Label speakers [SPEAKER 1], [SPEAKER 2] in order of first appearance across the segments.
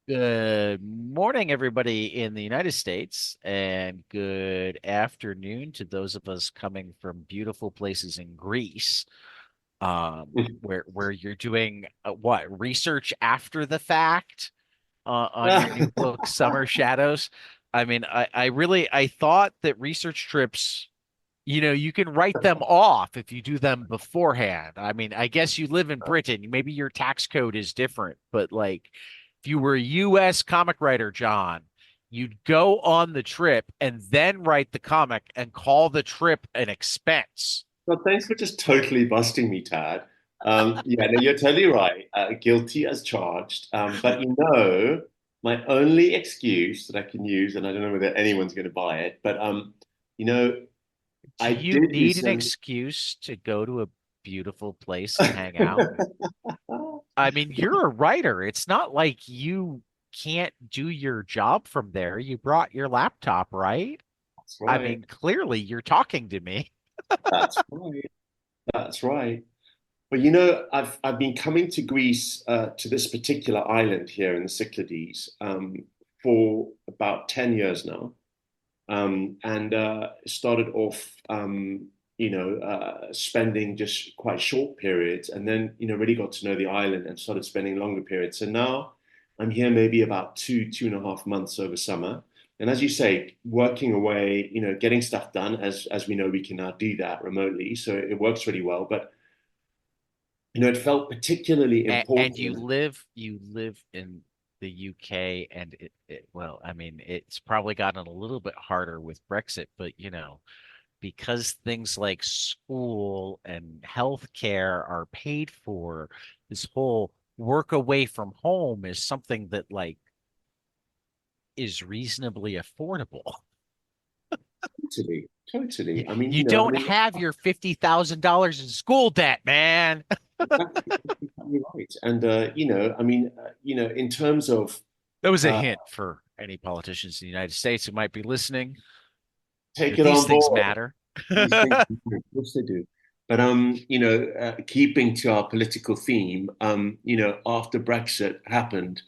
[SPEAKER 1] Good morning, everybody in the United States, and good afternoon to those of us coming from beautiful places in Greece, where you're doing what research after the fact on your new book, Summer Shadows. I mean, I thought that research trips, you can write them off if you do them beforehand. I mean, I guess you live in Britain. Maybe your tax code is different, but like if you were a US comic writer, John, you'd go on the trip and then write the comic and call the trip an expense.
[SPEAKER 2] Well, thanks for just totally busting me, Tad. Yeah, no, you're totally right. Guilty as charged. But my only excuse that I can use, and I don't know whether anyone's going to buy it, but you know,
[SPEAKER 1] Do
[SPEAKER 2] I
[SPEAKER 1] you
[SPEAKER 2] did do
[SPEAKER 1] need an
[SPEAKER 2] some.
[SPEAKER 1] excuse to go to a beautiful place and hang out? I mean, you're a writer. It's not like you can't do your job from there. You brought your laptop, right?
[SPEAKER 2] That's
[SPEAKER 1] I
[SPEAKER 2] right.
[SPEAKER 1] mean, clearly you're talking to me.
[SPEAKER 2] That's right. That's right. But I've been coming to Greece to this particular island here in the Cyclades for about 10 years now. And started off, spending just quite short periods, and then really got to know the island and started spending longer periods. So now I'm here maybe about 2.5 months over summer, and as you say, working away, getting stuff done as we know we can now do that remotely, so it works really well. But it felt particularly
[SPEAKER 1] And
[SPEAKER 2] important.
[SPEAKER 1] you live in the UK, and well, I mean, it's probably gotten a little bit harder with Brexit, but because things like school and healthcare are paid for, this whole work away from home is something that like is reasonably affordable.
[SPEAKER 2] Totally,
[SPEAKER 1] You,
[SPEAKER 2] totally. I mean,
[SPEAKER 1] you don't have your $50,000 in school debt, man.
[SPEAKER 2] exactly, exactly right. And in terms of
[SPEAKER 1] That was a
[SPEAKER 2] uh,
[SPEAKER 1] hint for any politicians in the United States who might be listening
[SPEAKER 2] take
[SPEAKER 1] that
[SPEAKER 2] it
[SPEAKER 1] these
[SPEAKER 2] on
[SPEAKER 1] things
[SPEAKER 2] board,
[SPEAKER 1] matter.
[SPEAKER 2] these things, of course they do. But keeping to our political theme, after Brexit happened,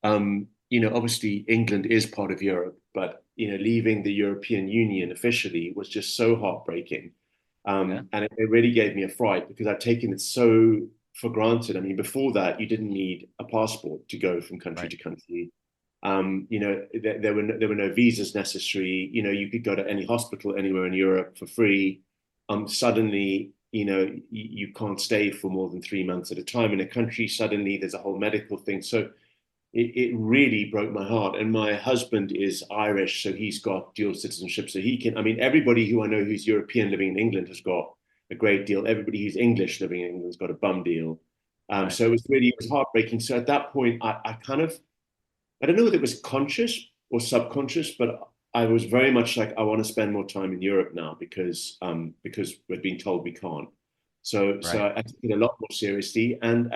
[SPEAKER 2] obviously England is part of Europe, but leaving the European Union officially was just so heartbreaking.
[SPEAKER 1] Yeah,
[SPEAKER 2] And it really gave me a fright because I've taken it so for granted. I mean, before that, you didn't need a passport to go from country
[SPEAKER 1] right.
[SPEAKER 2] to country. There were no visas necessary. You could go to any hospital anywhere in Europe for free. Suddenly, you can't stay for more than 3 months at a time in a country. Suddenly, there's a whole medical thing. So it really broke my heart. And my husband is Irish, so he's got dual citizenship. So he can, I mean, everybody who I know who's European living in England has got a great deal. Everybody who's English living in England's got a bum deal.
[SPEAKER 1] Right.
[SPEAKER 2] So it was heartbreaking. So at that point, I kind of, I don't know whether it was conscious or subconscious, but I was very much like, I want to spend more time in Europe now because we're being told we can't. So
[SPEAKER 1] Right.
[SPEAKER 2] I took it a lot more seriously, and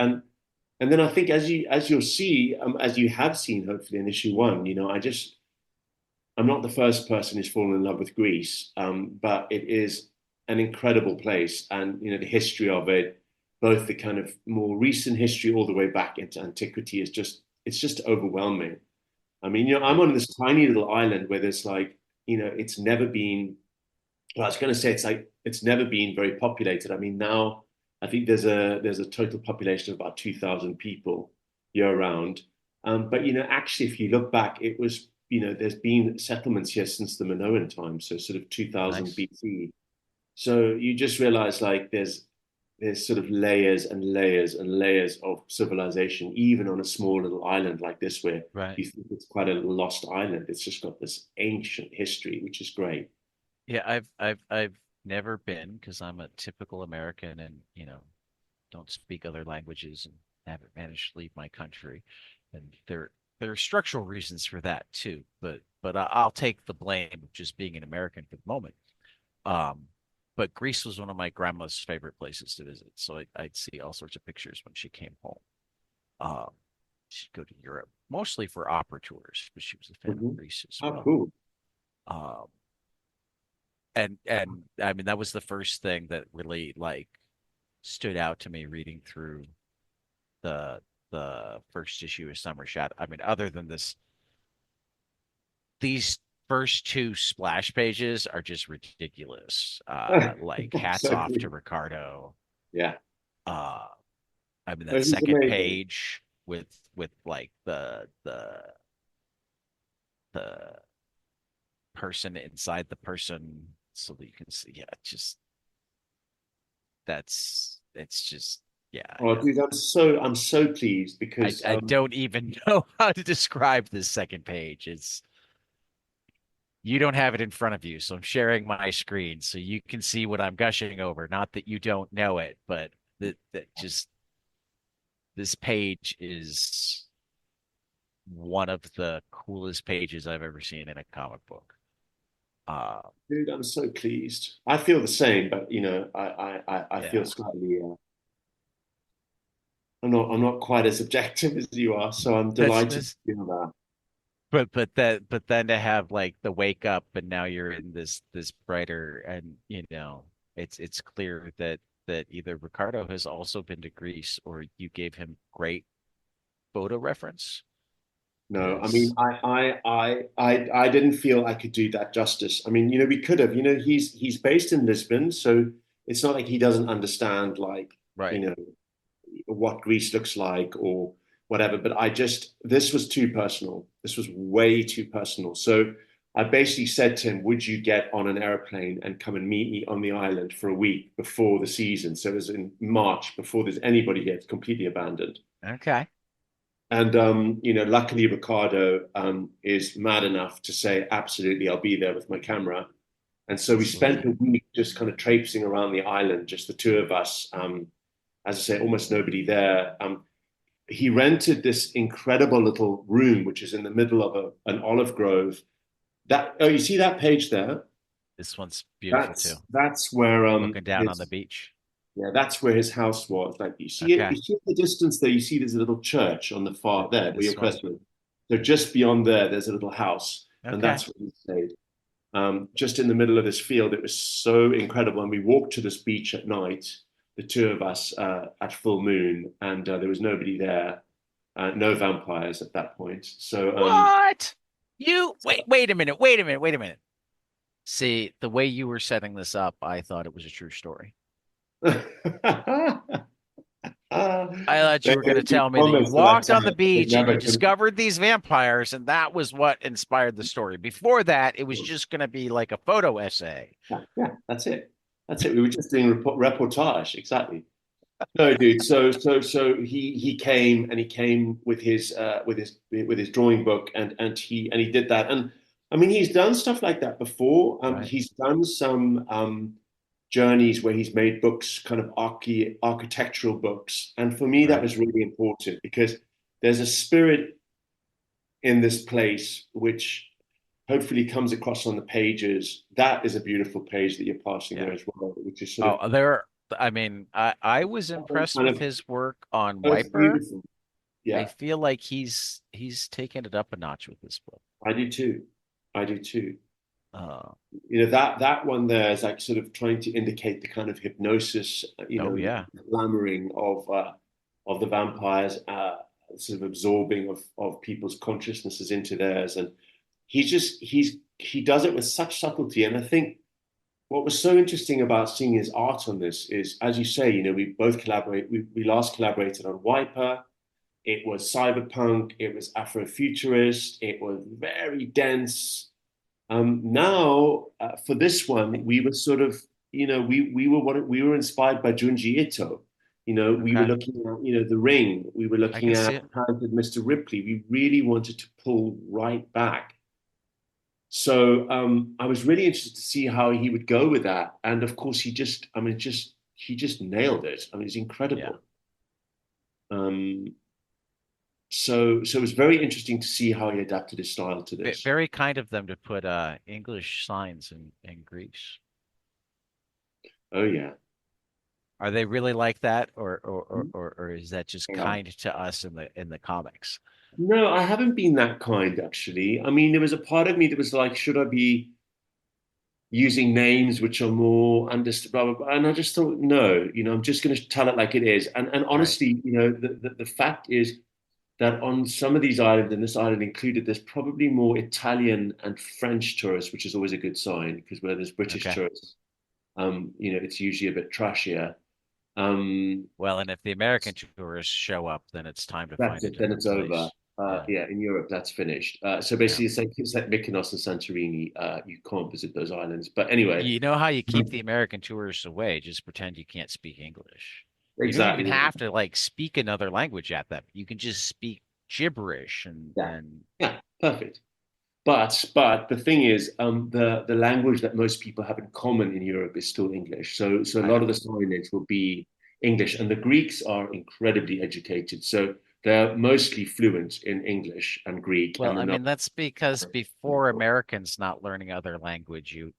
[SPEAKER 2] then I think as you'll see, as you have seen, hopefully in issue one, I'm not the first person who's fallen in love with Greece, but it is an incredible place, and the history of it, both the kind of more recent history all the way back into antiquity, it's just overwhelming. I mean, I'm
[SPEAKER 1] Right.
[SPEAKER 2] on this tiny little island where there's like, it's never been. Well, I was going to say it's never been very populated. I mean, now I think there's a total population of about 2,000 people year round. But actually, if you look back, it was there's been settlements here since the Minoan time, so sort of 2000
[SPEAKER 1] Nice.
[SPEAKER 2] BC. So you just realize like there's sort of layers and layers and layers of civilization, even on a small little island like this, where
[SPEAKER 1] Right.
[SPEAKER 2] you think it's quite a lost island. It's just got this ancient history, which is great.
[SPEAKER 1] Yeah, I've never been because I'm a typical American and, don't speak other languages and haven't managed to leave my country. And there are structural reasons for that too, but I'll take the blame of just being an American for the moment. Um, but Greece was one of my grandma's favorite places to visit, so I'd see all sorts of pictures when she came home. Um, she'd go to Europe mostly for opera tours, but she was a fan of
[SPEAKER 2] Mhm.
[SPEAKER 1] Greece as
[SPEAKER 2] Oh,
[SPEAKER 1] well.
[SPEAKER 2] cool.
[SPEAKER 1] Um, and I mean that was the first thing that really like stood out to me reading through the the first issue of Summer Shadow. I mean, other than this, these first two splash pages are just ridiculous. Like hats off to
[SPEAKER 2] Absolutely.
[SPEAKER 1] Ricardo.
[SPEAKER 2] Yeah.
[SPEAKER 1] Uh, I mean
[SPEAKER 2] Oh,
[SPEAKER 1] that
[SPEAKER 2] he's
[SPEAKER 1] second
[SPEAKER 2] amazing.
[SPEAKER 1] page with like the person inside the person so that you can see. Yeah, just that's it's just yeah.
[SPEAKER 2] Oh, dude, I'm so pleased
[SPEAKER 1] I
[SPEAKER 2] because
[SPEAKER 1] I don't even know how to describe this second page. It's you don't have it in front of you, so I'm sharing my screen so you can see what I'm gushing over. Not that you don't know it, but that just this page is one of the coolest pages I've ever seen in a comic book. Uh,
[SPEAKER 2] dude, I'm so pleased. I feel the same, but I feel
[SPEAKER 1] yeah,
[SPEAKER 2] slightly. I'm not quite as objective as you are, so I'm
[SPEAKER 1] that's
[SPEAKER 2] delighted to
[SPEAKER 1] this.
[SPEAKER 2] feel that.
[SPEAKER 1] But then to have like the wake up and now you're in this brighter and it's clear that either Ricardo has also been to Greece or you gave him great photo reference
[SPEAKER 2] No, I mean,
[SPEAKER 1] because
[SPEAKER 2] I didn't feel I could do that justice. I mean, we could have. He's based in Lisbon, so it's not like he doesn't understand, like, you
[SPEAKER 1] right.
[SPEAKER 2] know, what Greece looks like or whatever. But this was too personal. This was way too personal. So I basically said to him, "Would you get on an airplane and come and meet me on the island for a week before the season?" So it was in March, before there's anybody here. It's completely abandoned.
[SPEAKER 1] Okay.
[SPEAKER 2] And luckily Ricardo is mad enough to say, absolutely, I'll be there with my camera. And so we spent
[SPEAKER 1] Sweet.
[SPEAKER 2] a week just kind of traipsing around the island, just the two of us. As I say, almost nobody there. He rented this incredible little room, which is in the middle of an olive grove. You see that page there?
[SPEAKER 1] This one's beautiful too.
[SPEAKER 2] That's where
[SPEAKER 1] Looking down on the
[SPEAKER 2] his
[SPEAKER 1] beach.
[SPEAKER 2] yeah, that's where his house was. Like you see it,
[SPEAKER 1] Okay.
[SPEAKER 2] you see in the distance there, you see there's a little church on the far there where your
[SPEAKER 1] This one.
[SPEAKER 2] cursor is. So just beyond there, there's a little house, and
[SPEAKER 1] Okay.
[SPEAKER 2] that's where he stayed. Just in the middle of this field. It was so incredible. And we walked to this beach at night, the two of us at full moon, and there was nobody there, no vampires at that point. So,
[SPEAKER 1] What? You wait a minute. Wait a minute. See, the way you were setting this up, I thought it was a true story. I thought you were going to
[SPEAKER 2] we
[SPEAKER 1] tell me that you
[SPEAKER 2] promised that
[SPEAKER 1] walked on the
[SPEAKER 2] I'd
[SPEAKER 1] beach and you
[SPEAKER 2] never.
[SPEAKER 1] discovered these vampires, and that was what inspired the story. Before that, it was just going to be like a photo essay.
[SPEAKER 2] Yeah, that's it. That's it. We were just doing reportage, exactly. No, dude. So he came and he came with his drawing book and he did that. And I mean, he's done stuff like that before.
[SPEAKER 1] Right,
[SPEAKER 2] He's done some journeys where he's made books, kind of architectural books. And for me, that
[SPEAKER 1] right.
[SPEAKER 2] was really important because there's a spirit in this place which hopefully comes across on the pages. That is a beautiful page that you're passing
[SPEAKER 1] Yeah.
[SPEAKER 2] there as well, which is sort of
[SPEAKER 1] Oh, there. I mean, I was impressed
[SPEAKER 2] kind
[SPEAKER 1] with
[SPEAKER 2] of
[SPEAKER 1] his work on
[SPEAKER 2] oh, it's
[SPEAKER 1] Wiper.
[SPEAKER 2] beautiful.
[SPEAKER 1] I
[SPEAKER 2] Yeah,
[SPEAKER 1] feel like he's taken it up a notch with this book.
[SPEAKER 2] I do too. I do too.
[SPEAKER 1] Uh,
[SPEAKER 2] That one there is like sort of trying to indicate the kind of hypnosis,
[SPEAKER 1] oh yeah,
[SPEAKER 2] the glamoring of the vampires, sort of absorbing of people's consciousnesses into theirs, and he does it with such subtlety. And I think what was so interesting about seeing his art on this is, as you say, we both collaborate. We last collaborated on Wiper. It was cyberpunk. It was Afrofuturist. It was very dense. Now, for this one, we were sort of, we were inspired by Junji Ito. We were
[SPEAKER 1] okay,
[SPEAKER 2] looking at, The Ring. We were
[SPEAKER 1] I
[SPEAKER 2] looking
[SPEAKER 1] can see
[SPEAKER 2] at
[SPEAKER 1] it.
[SPEAKER 2] Talented Mr. Ripley. We really wanted to pull right back. So I was really interested to see how he would go with that. And of course, he just nailed it. I mean, it's
[SPEAKER 1] Yeah.
[SPEAKER 2] incredible. Um, so it was very interesting to see how he adapted his style to this.
[SPEAKER 1] Very kind of them to put English signs in Greece.
[SPEAKER 2] Oh yeah.
[SPEAKER 1] Are they really like that, or is that just
[SPEAKER 2] Yeah.
[SPEAKER 1] kind to us in the comics?
[SPEAKER 2] No, I haven't been that kind actually. I mean, there was a part of me that was like, should I be, using names which are more understood, blah, blah, blah. And I just thought, no, I'm just going to tell it like it is. And
[SPEAKER 1] Right.
[SPEAKER 2] honestly, the fact is that on some of these islands, and this island included, there's probably more Italian and French tourists, which is always a good sign because where there's British
[SPEAKER 1] Okay.
[SPEAKER 2] tourists, it's usually a bit trashier. Um,
[SPEAKER 1] Well, and if the American tourists show up, then it's time to
[SPEAKER 2] that's
[SPEAKER 1] find a
[SPEAKER 2] it. Then
[SPEAKER 1] different
[SPEAKER 2] it's over.
[SPEAKER 1] place. Yeah.
[SPEAKER 2] Yeah, in Europe, that's finished. So
[SPEAKER 1] Yeah.
[SPEAKER 2] basically, it's like Mykonos and Santorini. You can't visit those islands. But anyway,
[SPEAKER 1] You know how you keep the American tourists away? Just pretend you can't speak English. You don't even
[SPEAKER 2] exactly.
[SPEAKER 1] have to like speak another language at them. You can just speak gibberish
[SPEAKER 2] Yeah,
[SPEAKER 1] and
[SPEAKER 2] yeah, perfect. But the thing is, the language that most people have in common in Europe is still English. So a
[SPEAKER 1] I
[SPEAKER 2] lot of
[SPEAKER 1] know.
[SPEAKER 2] the signage will be English, and the Greeks are incredibly educated. So they're mostly fluent in English and Greek,
[SPEAKER 1] Well,
[SPEAKER 2] and
[SPEAKER 1] I
[SPEAKER 2] then they'll.
[SPEAKER 1] mean that's because before Americans not learning other languages,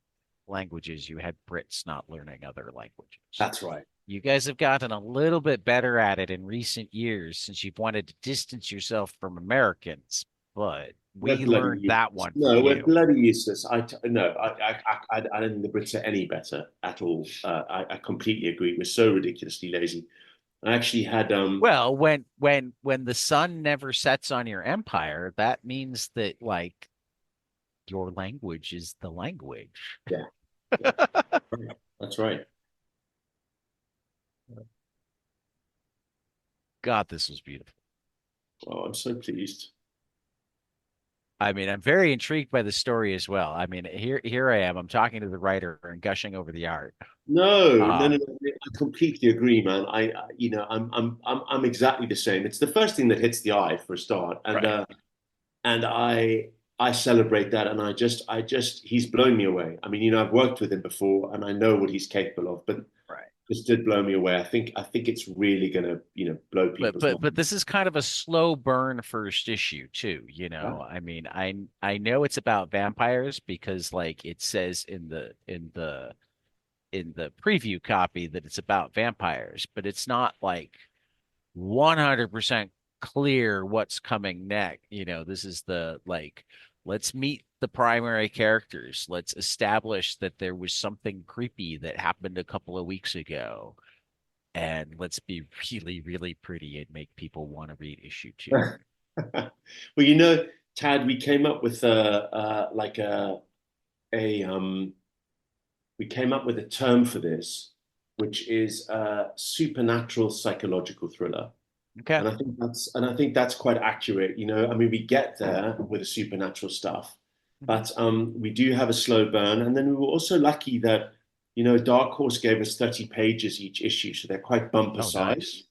[SPEAKER 1] you had Brits not learning other languages.
[SPEAKER 2] That's right.
[SPEAKER 1] You guys have gotten a little bit better at it in recent years since you've wanted to distance yourself from Americans, but
[SPEAKER 2] We're
[SPEAKER 1] we
[SPEAKER 2] bloody
[SPEAKER 1] learned that
[SPEAKER 2] useless.
[SPEAKER 1] one from
[SPEAKER 2] No, we're
[SPEAKER 1] you.
[SPEAKER 2] bloody useless. No, I don't think the Brits are any better at all. I completely agree. We're so ridiculously lazy. I actually had
[SPEAKER 1] Well, when the sun never sets on your empire, that means that like your language is the language.
[SPEAKER 2] yeah, yeah, that's right.
[SPEAKER 1] God, this was beautiful.
[SPEAKER 2] Oh, I'm so pleased.
[SPEAKER 1] I mean, I'm very intrigued by the story as well. I mean, here I am. I'm talking to the writer and gushing over the art.
[SPEAKER 2] No, no, no,
[SPEAKER 1] Um,
[SPEAKER 2] no. I completely agree, man. I'm exactly the same. It's the first thing that hits the eye for a start,
[SPEAKER 1] right,
[SPEAKER 2] and I celebrate that, and he's blown me away. I mean, I've worked with him before, and I know what he's capable of, but
[SPEAKER 1] right.
[SPEAKER 2] this did blow me away. I think it's really gonna, blow
[SPEAKER 1] But
[SPEAKER 2] people's
[SPEAKER 1] but
[SPEAKER 2] minds.
[SPEAKER 1] but this is kind of a slow burn first issue too, you
[SPEAKER 2] Yeah.
[SPEAKER 1] know. I mean, I know it's about vampires because like it says in the preview copy that it's about vampires, but it's not like 100% clear what's coming next. You know, this is the like, let's meet the primary characters. Let's establish that there was something creepy that happened a couple of weeks ago. And let's be really, really pretty and make people want to read issue two.
[SPEAKER 2] Well, Tad, we came up with a we came up with a term for this, which is a supernatural psychological thriller.
[SPEAKER 1] Okay.
[SPEAKER 2] And I think that's quite accurate. I mean, we get there with the supernatural stuff,
[SPEAKER 1] Mhm.
[SPEAKER 2] but we do have a slow burn. And then we were also lucky that Dark Horse gave us 30 pages each issue, so they're quite bumper
[SPEAKER 1] Oh, nice.
[SPEAKER 2] size.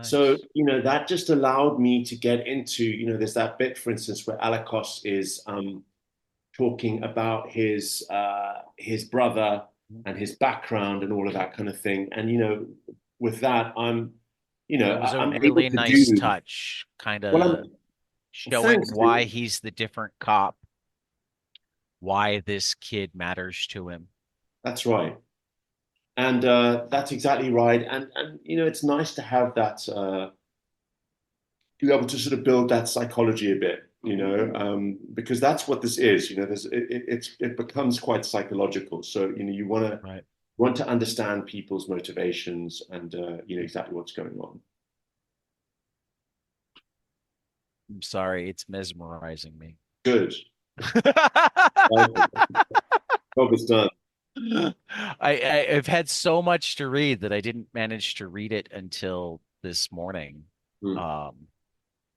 [SPEAKER 2] So
[SPEAKER 1] Nice.
[SPEAKER 2] that just allowed me to get into there's that bit, for instance, where Alakos is talking about his brother and his background and all of that kind of thing. And with that,
[SPEAKER 1] That was a
[SPEAKER 2] I'm able
[SPEAKER 1] really
[SPEAKER 2] to
[SPEAKER 1] nice
[SPEAKER 2] do
[SPEAKER 1] touch, kind
[SPEAKER 2] well.
[SPEAKER 1] of showing
[SPEAKER 2] Thanks,
[SPEAKER 1] why
[SPEAKER 2] dude.
[SPEAKER 1] he's the different cop, why this kid matters to him.
[SPEAKER 2] That's right, and that's exactly right. And it's nice to have that, to be able to sort of build that psychology a bit. Because that's what this is. It becomes quite psychological. So you
[SPEAKER 1] Right.
[SPEAKER 2] want to understand people's motivations and exactly what's going on.
[SPEAKER 1] I'm sorry, it's mesmerizing me.
[SPEAKER 2] Good. Job is done.
[SPEAKER 1] I've had so much to read that I didn't manage to read it until this morning.
[SPEAKER 2] Hmm.
[SPEAKER 1] Um,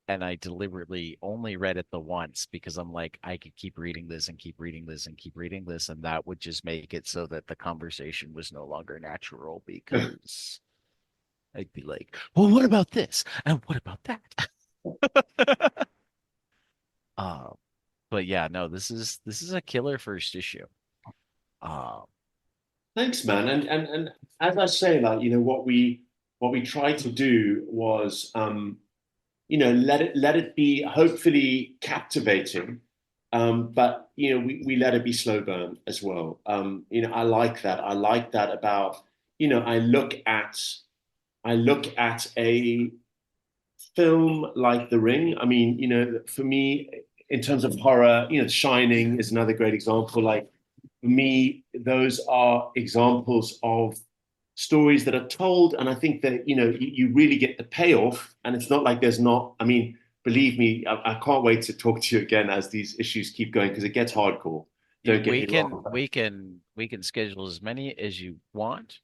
[SPEAKER 1] and I deliberately only read it the once because I'm like, I could keep reading this and keep reading this and keep reading this, and that would just make it so that the conversation was no longer natural because I'd be like, well, what about this? And what about that? Uh, but yeah, no, this is a killer first issue. Um,
[SPEAKER 2] Thanks, man. And as I say, like what we tried to do was let it be hopefully captivating, but we let it be slow burn as well. I like that. I like that about I look at a film like The Ring. I mean, for me, in terms of horror, Shining is another great example. Like, for me, those are examples of stories that are told, and I think that you really get the payoff, and it's not like there's not. I mean, believe me, I can't wait to talk to you again as these issues keep going because it gets hardcore. Don't get
[SPEAKER 1] We
[SPEAKER 2] me
[SPEAKER 1] can
[SPEAKER 2] wrong.
[SPEAKER 1] schedule as many as you want.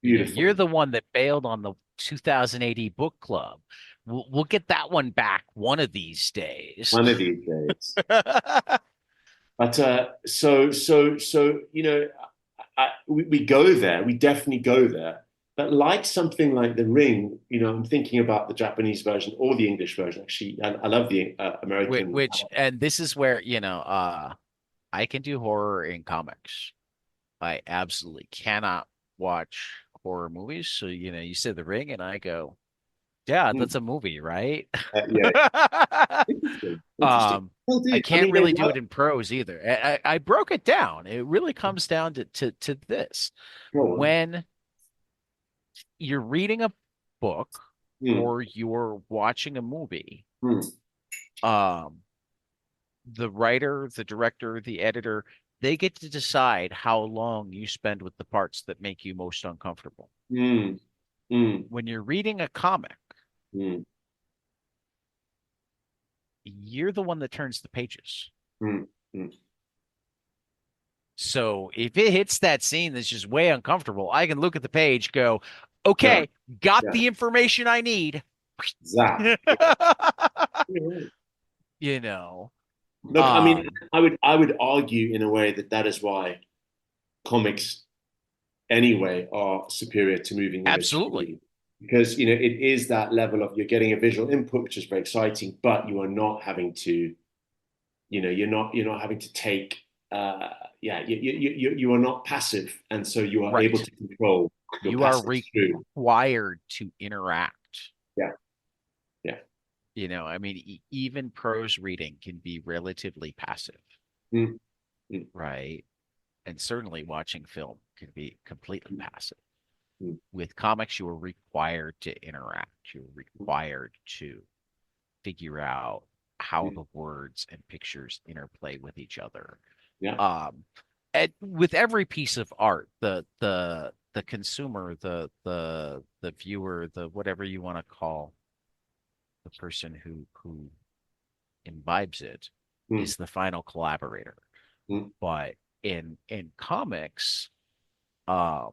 [SPEAKER 1] You're
[SPEAKER 2] Beautiful.
[SPEAKER 1] the one that bailed on the 2080 book club. We'll get that one back one of these days.
[SPEAKER 2] One of these days. But so we go there. We definitely go there. But like something like The Ring, I'm thinking about the Japanese version or the English version. Actually, I love the American.
[SPEAKER 1] Which and this is where, I can do horror in comics. I absolutely cannot watch horror movies. So, you say The Ring and I go, yeah,
[SPEAKER 2] Hmm,
[SPEAKER 1] that's a movie, right?
[SPEAKER 2] yeah, interesting. Interesting.
[SPEAKER 1] Um,
[SPEAKER 2] Well,
[SPEAKER 1] I
[SPEAKER 2] dude, I
[SPEAKER 1] can't
[SPEAKER 2] mean, they
[SPEAKER 1] really do
[SPEAKER 2] love.
[SPEAKER 1] it in prose either. I broke it down. It really comes down to this.
[SPEAKER 2] Go on.
[SPEAKER 1] When you're reading a book
[SPEAKER 2] Hmm,
[SPEAKER 1] or you're watching a movie,
[SPEAKER 2] hmm,
[SPEAKER 1] um, the writer, the director, the editor, they get to decide how long you spend with the parts that make you most uncomfortable.
[SPEAKER 2] hmm, hmm,
[SPEAKER 1] When you're reading a comic,
[SPEAKER 2] hmm,
[SPEAKER 1] you're the one that turns the pages.
[SPEAKER 2] hmm, hmm.
[SPEAKER 1] So if it hits that scene that's just way uncomfortable, I can look at the page, go,
[SPEAKER 2] Done.
[SPEAKER 1] okay, got
[SPEAKER 2] Yeah.
[SPEAKER 1] the information I need.
[SPEAKER 2] Zap. Yeah.
[SPEAKER 1] You know,
[SPEAKER 2] Look, I mean,
[SPEAKER 1] um,
[SPEAKER 2] I would argue in a way that that is why comics anyway are superior to moving image
[SPEAKER 1] absolutely.
[SPEAKER 2] 3D because it is that level of you're getting a visual input which is very exciting, but you are not having to you're not having to take yeah you are not passive, and so you are able
[SPEAKER 1] Right.
[SPEAKER 2] to control your
[SPEAKER 1] You are
[SPEAKER 2] passage through.
[SPEAKER 1] required to interact.
[SPEAKER 2] Yeah, yeah.
[SPEAKER 1] I mean, even prose reading can be relatively passive,
[SPEAKER 2] Mm, mm,
[SPEAKER 1] right? And certainly watching film can be completely passive.
[SPEAKER 2] mm,
[SPEAKER 1] With comics, you are required to interact. You're required to figure out how
[SPEAKER 2] mm.
[SPEAKER 1] the words and pictures interplay with each other.
[SPEAKER 2] Yeah.
[SPEAKER 1] Um, and with every piece of art, the consumer, the viewer, the whatever you want to call the person who imbibes it
[SPEAKER 2] Mm,
[SPEAKER 1] is the final collaborator.
[SPEAKER 2] mm,
[SPEAKER 1] But in comics, um,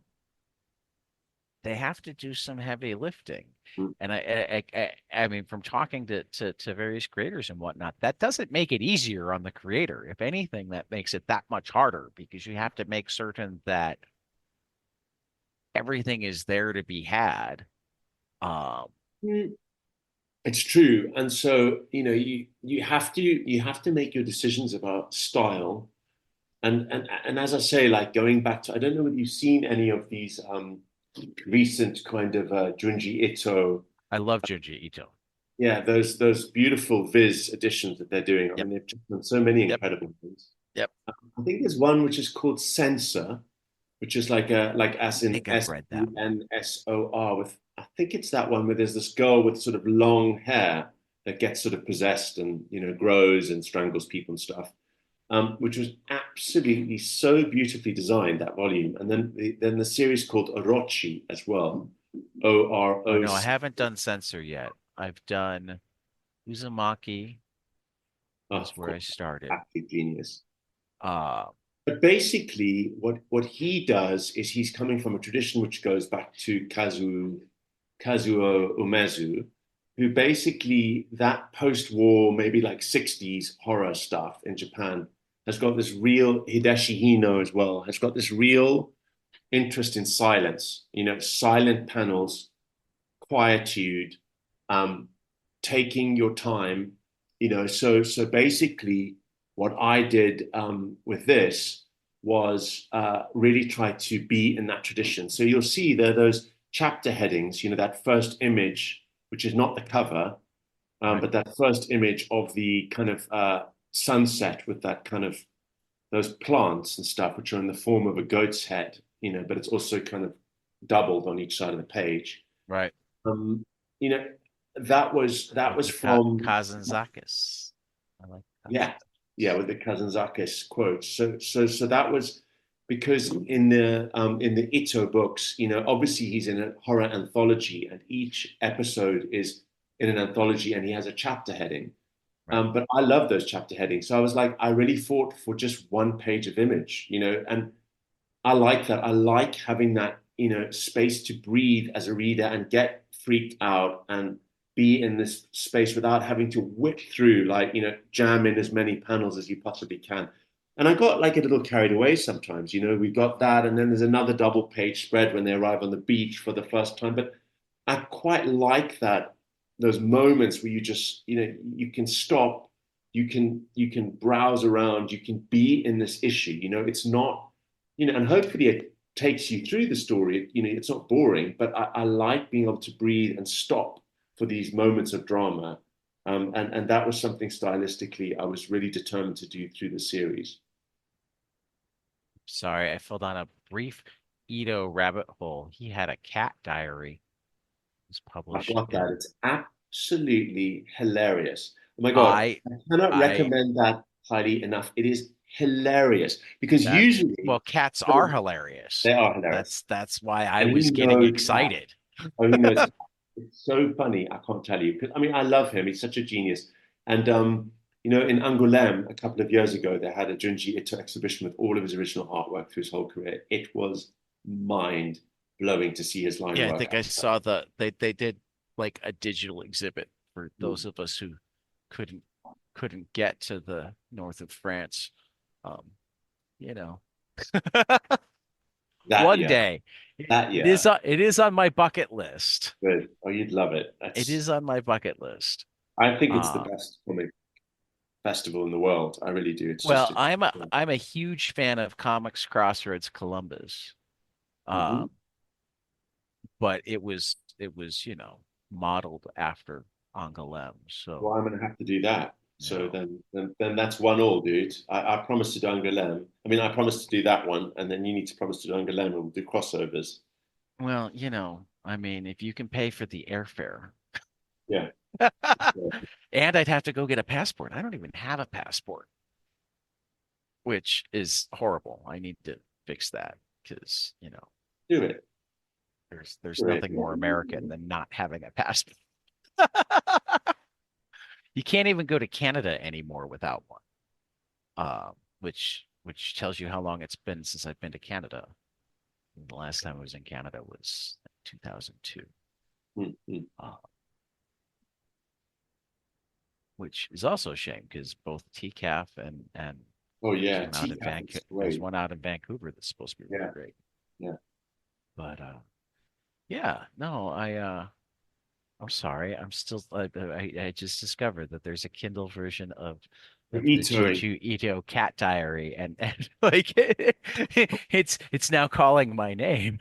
[SPEAKER 1] they have to do some heavy lifting.
[SPEAKER 2] mm.
[SPEAKER 1] And I mean, from talking to various creators and whatnot, that doesn't make it easier on the creator. If anything, that makes it that much harder because you have to make certain that everything is there to be had. Um,
[SPEAKER 2] Mm. It's true, and so you have to make your decisions about style. And as I say, like going back to, I don't know whether you've seen any of these recent kind of Junji Ito.
[SPEAKER 1] I love Junji Ito.
[SPEAKER 2] Yeah, those beautiful Viz editions that they're doing. I
[SPEAKER 1] Yep,
[SPEAKER 2] mean, they've just done so many
[SPEAKER 1] yep,
[SPEAKER 2] incredible things.
[SPEAKER 1] yep.
[SPEAKER 2] I think there's one which is called Censor, which is like as
[SPEAKER 1] I
[SPEAKER 2] in
[SPEAKER 1] think I've read that one.
[SPEAKER 2] Sensor with, I think it's that one where there's this girl with sort of long hair that gets sort of possessed and grows and strangles people and stuff. Which was absolutely so beautifully designed, that volume. And then the series called Orochi as well.
[SPEAKER 1] Oh no, I
[SPEAKER 2] OROC.
[SPEAKER 1] haven't done Censor yet. I've done Uzumaki
[SPEAKER 2] Oh,
[SPEAKER 1] is
[SPEAKER 2] of
[SPEAKER 1] where
[SPEAKER 2] course,
[SPEAKER 1] I started.
[SPEAKER 2] absolute genius.
[SPEAKER 1] Uh,
[SPEAKER 2] But basically, what he does is he's coming from a tradition which goes back to Kazuo Umezu, who basically that post-war, maybe like 60s horror stuff in Japan has got this real Hideshi Hino as well, has got this real interest in silence, silent panels, quietude, um, taking your time, so basically what I did with this was really try to be in that tradition. So you'll see there are those chapter headings, that first image, which is not the cover,
[SPEAKER 1] right.
[SPEAKER 2] but that first image of the kind of sunset with that kind of those plants and stuff, which are in the form of a goat's head, but it's also kind of doubled on each side of the page.
[SPEAKER 1] Right.
[SPEAKER 2] Um, you know, that was
[SPEAKER 1] With the
[SPEAKER 2] from,
[SPEAKER 1] Kazantzakis. I like
[SPEAKER 2] yeah,
[SPEAKER 1] Kazantzakis.
[SPEAKER 2] yeah, with the Kazantzakis quote. So that was because in the Ito books, you know, obviously he's in a horror anthology, and each episode is in an anthology, and he has a chapter heading.
[SPEAKER 1] Right.
[SPEAKER 2] But I love those chapter headings. So I was like, I really fought for just one page of image, you know, and I like that. I like having that, you know, space to breathe as a reader and get freaked out and be in this space without having to whip through, like, you know, jam in as many panels as you possibly can. And I got like a little carried away sometimes, you know, we got that. And then there's another double page spread when they arrive on the beach for the first time. But I quite like that, those moments where you just, you know, you can stop, you can browse around, you can be in this issue. You know, it's not, you know, and hopefully it takes you through the story. You know, it's not boring, but I like being able to breathe and stop for these moments of drama. And that was something stylistically I was really determined to do through the series.
[SPEAKER 1] Sorry, I fell down a brief Ito rabbit hole. He had a cat diary. It was
[SPEAKER 2] I've
[SPEAKER 1] published
[SPEAKER 2] got that.
[SPEAKER 1] in
[SPEAKER 2] It's absolutely hilarious. Oh my God.
[SPEAKER 1] I
[SPEAKER 2] I cannot
[SPEAKER 1] I
[SPEAKER 2] recommend that highly enough. It is hilarious because
[SPEAKER 1] that
[SPEAKER 2] usually
[SPEAKER 1] well, cats are hilarious.
[SPEAKER 2] they are hilarious.
[SPEAKER 1] That's why I
[SPEAKER 2] And he
[SPEAKER 1] was getting
[SPEAKER 2] knows that.
[SPEAKER 1] excited.
[SPEAKER 2] Oh, he knows. It's so funny. I can't tell you. Because I mean, I love him. He's such a genius. And you know, in Angoulême a couple of years ago, they had a Junji Ito exhibition with all of his original artwork through his whole career. It was mind blowing to see his line
[SPEAKER 1] Yeah, I
[SPEAKER 2] work.
[SPEAKER 1] think I saw they did like a digital exhibit for those of us who couldn't couldn't get to the north of France. Um, you know,
[SPEAKER 2] That
[SPEAKER 1] one
[SPEAKER 2] year,
[SPEAKER 1] day.
[SPEAKER 2] that
[SPEAKER 1] It is on my bucket list.
[SPEAKER 2] good. Oh, you'd love it.
[SPEAKER 1] It
[SPEAKER 2] That's.
[SPEAKER 1] is on my bucket list.
[SPEAKER 2] I think it's the
[SPEAKER 1] Uh,
[SPEAKER 2] best comic festival in the world. I really do. It's just.
[SPEAKER 1] well, I'm a huge fan of Comics Crossroads Columbus.
[SPEAKER 2] Mhm.
[SPEAKER 1] Um, but it was, modeled after Angoulême.
[SPEAKER 2] Well,
[SPEAKER 1] So,
[SPEAKER 2] I'm going to have to do that.
[SPEAKER 1] you
[SPEAKER 2] So
[SPEAKER 1] know,
[SPEAKER 2] then that's 1-1, dude. I promised to do Angoulême. I mean, I promised to do that one, and then you need to promise to do Angoulême, and we'll do crossovers.
[SPEAKER 1] well, I mean, if you can pay for the airfare,
[SPEAKER 2] Yeah.
[SPEAKER 1] and I'd have to go get a passport. I don't even have a passport, which is horrible. I need to fix that because,
[SPEAKER 2] Do it.
[SPEAKER 1] there's
[SPEAKER 2] Do it.
[SPEAKER 1] nothing more American than not having a passport. You can't even go to Canada anymore without one. Which tells you how long it's been since I've been to Canada. The last time I was in Canada was 2002,
[SPEAKER 2] Mm-hmm.
[SPEAKER 1] uh, which is also a shame because both TCAF and
[SPEAKER 2] Oh
[SPEAKER 1] there's
[SPEAKER 2] yeah,
[SPEAKER 1] one out in
[SPEAKER 2] TCAF
[SPEAKER 1] Vancouver.
[SPEAKER 2] is
[SPEAKER 1] There's
[SPEAKER 2] great.
[SPEAKER 1] one out in Vancouver that's supposed to be really
[SPEAKER 2] Yeah,
[SPEAKER 1] great.
[SPEAKER 2] yeah.
[SPEAKER 1] But yeah, no, I'm sorry. I'm still I just discovered that there's a Kindle version
[SPEAKER 2] You're
[SPEAKER 1] of the
[SPEAKER 2] Itoing.
[SPEAKER 1] Juju Ito Cat Diary, and like it's now calling my name.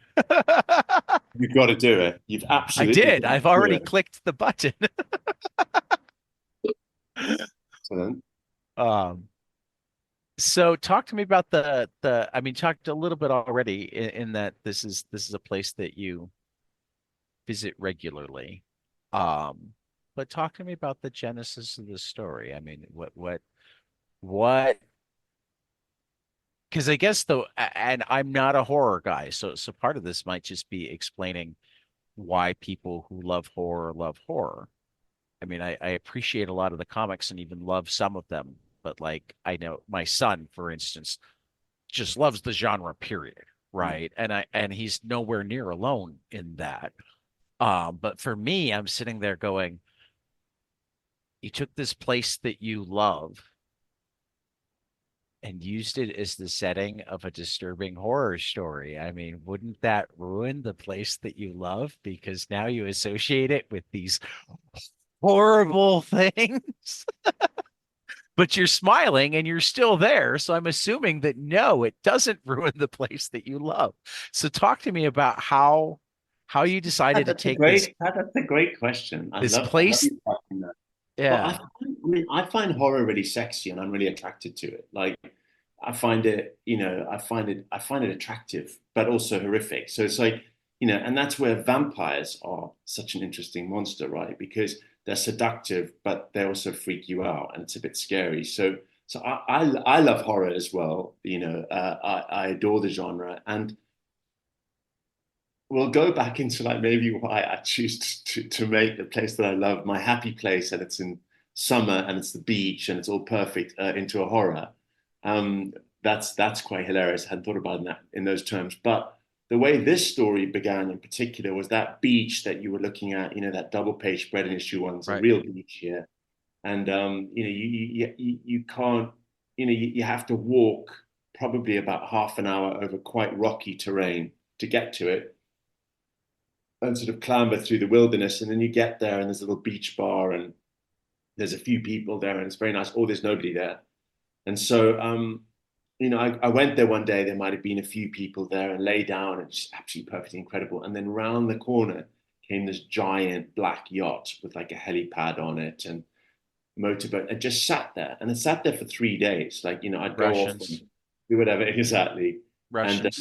[SPEAKER 2] You've got to do it. You've
[SPEAKER 1] I
[SPEAKER 2] absolutely
[SPEAKER 1] did.
[SPEAKER 2] got to
[SPEAKER 1] I've
[SPEAKER 2] do
[SPEAKER 1] already
[SPEAKER 2] it.
[SPEAKER 1] clicked the button.
[SPEAKER 2] So then,
[SPEAKER 1] Um, so talk to me about I mean, talked a little bit already in that this is a place that you visit regularly. Um, but talk to me about the genesis of the story. I mean, what because I guess though, and I'm not a horror guy, so part of this might just be explaining why people who love horror. I mean, I appreciate a lot of the comics and even love some of them, but like I know my son, for instance, just loves the genre, period, right? And he's nowhere near alone in that. But for me, I'm sitting there going, you took this place that you love and used it as the setting of a disturbing horror story. I mean, wouldn't that ruin the place that you love because now you associate it with these horrible things? But you're smiling and you're still there. So I'm assuming that no, it doesn't ruin the place that you love. So talk to me about how you decided to take
[SPEAKER 2] that's a great question.
[SPEAKER 1] this
[SPEAKER 2] I love
[SPEAKER 1] place.
[SPEAKER 2] you asking that. Well,
[SPEAKER 1] Yeah.
[SPEAKER 2] I mean, I find horror really sexy, and I'm really attracted to it. Like, I find it, you know, I find it attractive, but also horrific. So it's like, you know, and that's where vampires are such an interesting monster, right? Because they're seductive, but they also freak you out, and it's a bit scary. So I love horror as well. I adore the genre, and we'll go back into like maybe why I choose to make the place that I love my happy place, and it's in summer and it's the beach and it's all perfect into a horror. Um, that's quite hilarious. I hadn't thought about it in those terms, but the way this story began in particular was that beach that you were looking at. That double page spread issue one's a
[SPEAKER 1] Right.
[SPEAKER 2] real beach here, and you can't. You have to walk probably about half an hour over quite rocky terrain to get to it and sort of clamber through the wilderness. And then you get there and there's a little beach bar and there's a few people there and it's very nice. Or there's nobody there. And so, I went there one day. There might have been a few people there and lay down and just absolutely perfectly incredible. And then round the corner came this giant black yacht with like a helipad on it and motorboat and just sat there. And it sat there for 3 days. Like, I'd go off and
[SPEAKER 1] Russians.
[SPEAKER 2] do whatever exactly and
[SPEAKER 1] Russians.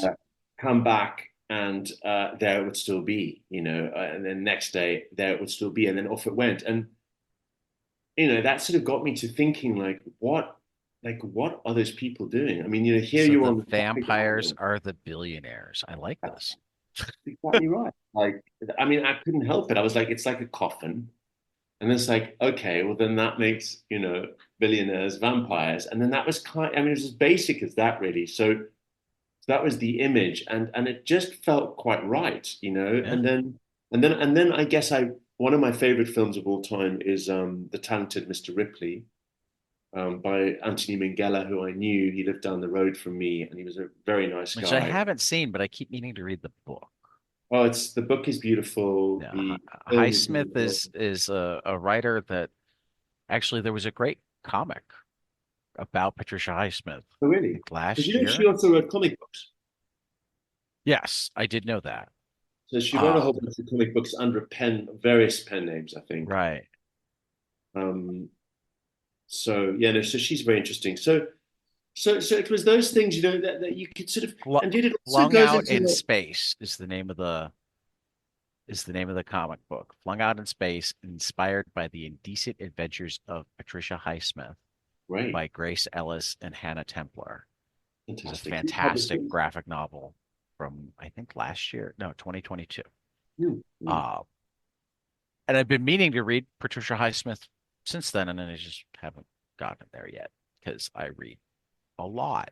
[SPEAKER 2] come back and there it would still be, and then next day there it would still be, and then off it went. And that sort of got me to thinking, like what are those people doing? I mean, here
[SPEAKER 1] So
[SPEAKER 2] you're
[SPEAKER 1] the
[SPEAKER 2] on the tropic
[SPEAKER 1] vampires
[SPEAKER 2] island.
[SPEAKER 1] are the billionaires. I like
[SPEAKER 2] That's
[SPEAKER 1] this.
[SPEAKER 2] exactly right. Like, I mean, I couldn't help it. I was like, it's like a coffin. And it's like, okay, well, then that makes, billionaires vampires. And then that was I mean, it was as basic as that, really. So that was the image, and it just felt quite right,
[SPEAKER 1] Yeah.
[SPEAKER 2] And then I guess I one of my favorite films of all time is The Talented Mr. Ripley, by Anthony Minghella, who I knew. He lived down the road from me, and he was a very nice
[SPEAKER 1] Which I
[SPEAKER 2] guy.
[SPEAKER 1] haven't seen, but I keep meaning to read the book.
[SPEAKER 2] Oh, it's the book is beautiful.
[SPEAKER 1] Yeah,
[SPEAKER 2] The film is
[SPEAKER 1] Highsmith is a writer that actually there was a great comic about Patricia Highsmith, I
[SPEAKER 2] oh, really,
[SPEAKER 1] think
[SPEAKER 2] because
[SPEAKER 1] last
[SPEAKER 2] she
[SPEAKER 1] year.
[SPEAKER 2] also wrote comic books.
[SPEAKER 1] Yes, I did know that.
[SPEAKER 2] So she wrote a whole
[SPEAKER 1] Um,
[SPEAKER 2] bunch of comic books under various pen names, I think.
[SPEAKER 1] right.
[SPEAKER 2] Um, so yeah, no, so she's very interesting. So it was those things, that you could sort of,
[SPEAKER 1] Fl
[SPEAKER 2] and dude, it also
[SPEAKER 1] Flung
[SPEAKER 2] goes
[SPEAKER 1] Out
[SPEAKER 2] into
[SPEAKER 1] in
[SPEAKER 2] the
[SPEAKER 1] Space is the name of the comic book. Flung Out in Space, inspired by the indecent adventures of Patricia Highsmith
[SPEAKER 2] right,
[SPEAKER 1] by Grace Ellis and Hannah Templar. It's a
[SPEAKER 2] fantastic. Who published
[SPEAKER 1] fantastic
[SPEAKER 2] it?
[SPEAKER 1] graphic novel from I think last year, no, 2022.
[SPEAKER 2] Hmm, hmm.
[SPEAKER 1] Uh, and I've been meaning to read Patricia Highsmith since then, and then I just haven't gotten there yet because I read a lot.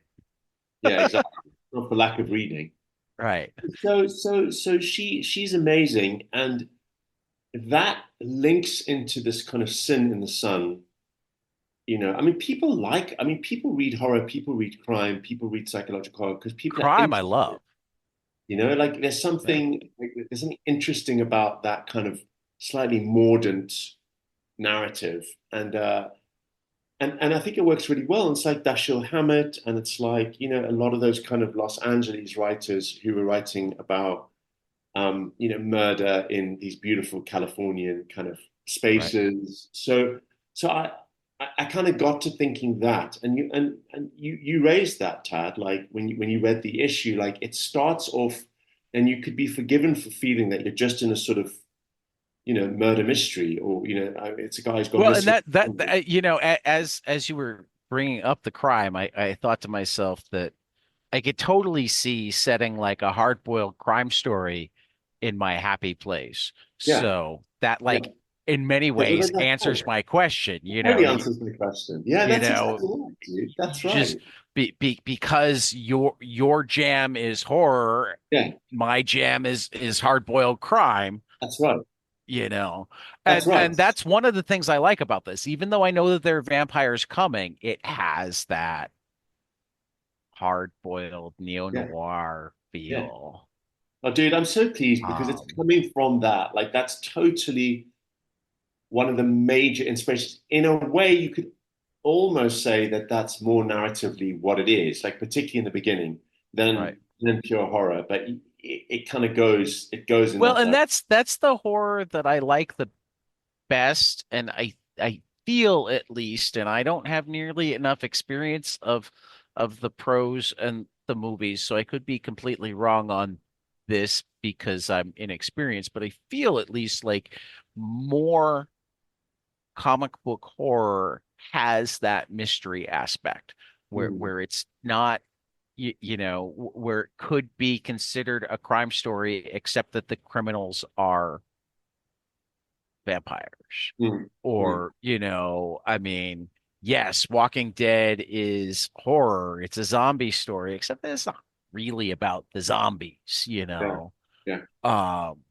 [SPEAKER 2] Yeah, exactly. Not for lack of reading.
[SPEAKER 1] Right.
[SPEAKER 2] So she's amazing, and that links into this kind of sin in the sun. I mean, I mean, people read horror, people read crime, people read psychological horror because people are
[SPEAKER 1] Crime I
[SPEAKER 2] interested.
[SPEAKER 1] love.
[SPEAKER 2] Like
[SPEAKER 1] Yeah.
[SPEAKER 2] there's something interesting about that kind of slightly mordant narrative, and I think it works really well. It's like Dashiell Hammett, and it's like a lot of those kind of Los Angeles writers who were writing about murder in these beautiful Californian kind of
[SPEAKER 1] Right.
[SPEAKER 2] spaces. So I kind of got to thinking that, and you raised that, Tad, like when you read the issue, like it starts off, and you could be forgiven for feeling that you're just in a sort of murder mystery, or it's a guy who's gone
[SPEAKER 1] Well, and
[SPEAKER 2] missing.
[SPEAKER 1] as you were bringing up the crime, I thought to myself that I could totally see setting like a hard-boiled crime story in my happy place.
[SPEAKER 2] Yeah,
[SPEAKER 1] So that
[SPEAKER 2] yeah.
[SPEAKER 1] like in many
[SPEAKER 2] Well,
[SPEAKER 1] ways
[SPEAKER 2] then that's
[SPEAKER 1] answers
[SPEAKER 2] right.
[SPEAKER 1] my question,
[SPEAKER 2] That totally answers my question. Yeah,
[SPEAKER 1] you
[SPEAKER 2] that's
[SPEAKER 1] know,
[SPEAKER 2] exactly right, dude.
[SPEAKER 1] you
[SPEAKER 2] That's
[SPEAKER 1] just
[SPEAKER 2] right.
[SPEAKER 1] because your jam is horror,
[SPEAKER 2] Yeah,
[SPEAKER 1] my jam is hard-boiled crime,
[SPEAKER 2] that's right.
[SPEAKER 1] you know.
[SPEAKER 2] That's right.
[SPEAKER 1] And that's one of the things I like about this. Even though I know that there are vampires coming, it has that hard-boiled
[SPEAKER 2] Yeah,
[SPEAKER 1] neo-noir
[SPEAKER 2] yeah.
[SPEAKER 1] feel.
[SPEAKER 2] Oh, dude, I'm so pleased because it's
[SPEAKER 1] Um,
[SPEAKER 2] coming from that. Like, that's totally one of the major inspirations. In a way, you could almost say that that's more narratively what it is, like particularly in the beginning,
[SPEAKER 1] right.
[SPEAKER 2] than pure horror. But it kind of goes in
[SPEAKER 1] Well,
[SPEAKER 2] that
[SPEAKER 1] and
[SPEAKER 2] direction.
[SPEAKER 1] that's the horror that I like the best, and I feel at least, and I don't have nearly enough experience of the pros and the movies, so I could be completely wrong on this because I'm inexperienced, but I feel at least like more comic book horror has that mystery aspect
[SPEAKER 2] Mm,
[SPEAKER 1] where it's not where it could be considered a crime story except that the criminals are vampires.
[SPEAKER 2] mm, mm.
[SPEAKER 1] Or, I mean, yes, Walking Dead is horror. It's a zombie story, except that it's not really about the zombies.
[SPEAKER 2] Yeah, yeah,
[SPEAKER 1] Um,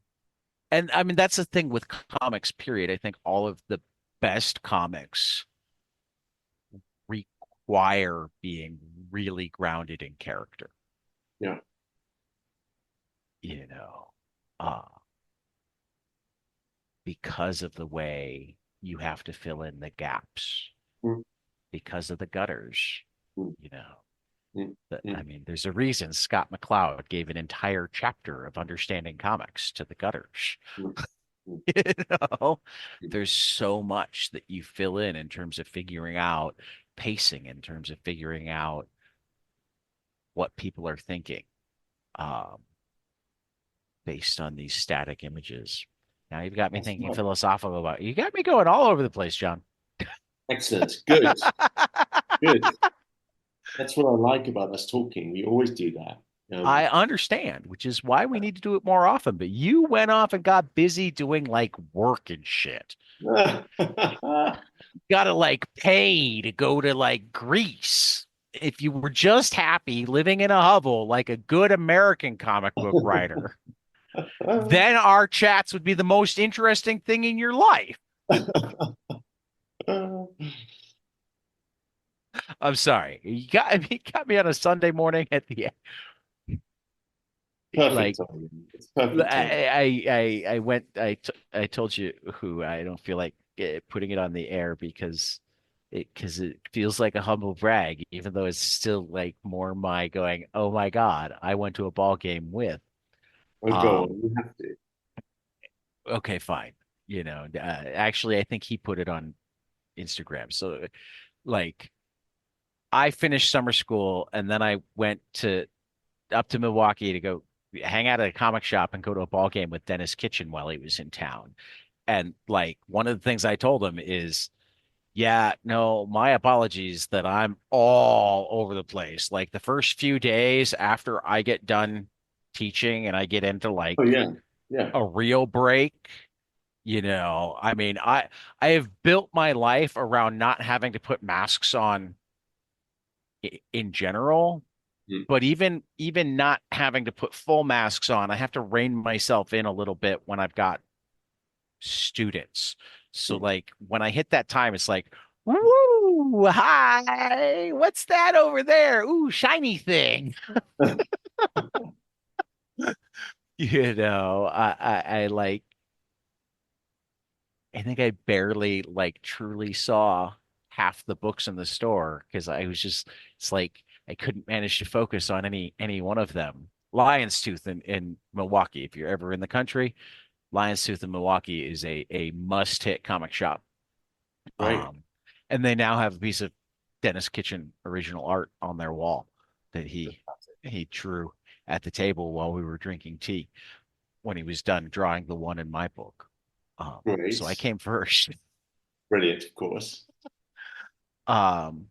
[SPEAKER 1] and I mean, that's the thing with comics, period. I think all of the best comics require being really grounded in character,
[SPEAKER 2] yeah.
[SPEAKER 1] you know, uh, because of the way you have to fill in the gaps,
[SPEAKER 2] Mm,
[SPEAKER 1] because of the gutters,
[SPEAKER 2] mm,
[SPEAKER 1] you know.
[SPEAKER 2] mm,
[SPEAKER 1] I
[SPEAKER 2] mm,
[SPEAKER 1] mean, there's a reason Scott McCloud gave an entire chapter of understanding comics to the gutters.
[SPEAKER 2] mm, mm,
[SPEAKER 1] You know,
[SPEAKER 2] mm.
[SPEAKER 1] there's so much that you fill in terms of figuring out pacing, in terms of figuring out what people are thinking, um, based on these static images. Now you've got me
[SPEAKER 2] That's
[SPEAKER 1] thinking
[SPEAKER 2] right.
[SPEAKER 1] philosophical about you got me going all over the place, John.
[SPEAKER 2] Excellent. Good. Good. That's what I like about us talking. We always do that.
[SPEAKER 1] I understand, which is why we need to do it more often. But you went off and got busy doing like work and shit. Got to like pay to go to like Greece. If you were just happy living in a hovel like a good American comic book writer, then our chats would be the most interesting thing in your life. I'm sorry. You got me on a Sunday morning at the
[SPEAKER 2] Perfect
[SPEAKER 1] like
[SPEAKER 2] timing. It's perfect time.
[SPEAKER 1] I told you who I don't feel like putting it on the air because it feels like a humble brag, even though it's still like more my going, oh my God, I went to a ball game with.
[SPEAKER 2] Oh, go
[SPEAKER 1] Um,
[SPEAKER 2] on. You have to.
[SPEAKER 1] okay, fine. Actually, I think he put it on Instagram. So like I finished summer school and then I went to up to Milwaukee to go hang out at a comic shop and go to a ball game with Dennis Kitchen while he was in town. And like one of the things I told him is, yeah, no, my apologies that I'm all over the place. Like the first few days after I get done teaching and I get into
[SPEAKER 2] Oh,
[SPEAKER 1] like
[SPEAKER 2] yeah. Yeah.
[SPEAKER 1] a real break, I mean, I have built my life around not having to put masks on in general,
[SPEAKER 2] Mm,
[SPEAKER 1] but even not having to put full masks on, I have to rein myself in a little bit when I've got students. So
[SPEAKER 2] mm.
[SPEAKER 1] like when I hit that time, it's like, woo, hi, what's that over there? Ooh, shiny thing. I like I think I barely like truly saw half the books in the store because I was just it's like I couldn't manage to focus on any one of them. Lion's Tooth in Milwaukee, if you're ever in the country, Lion's Tooth in Milwaukee is a must hit comic shop.
[SPEAKER 2] Great.
[SPEAKER 1] Um, and they now have a piece of Dennis Kitchen original art on their wall that he drew at the table while we were drinking tea when he was done drawing the one in my book. So I
[SPEAKER 2] Great.
[SPEAKER 1] came first.
[SPEAKER 2] Brilliant, of course.
[SPEAKER 1] Um,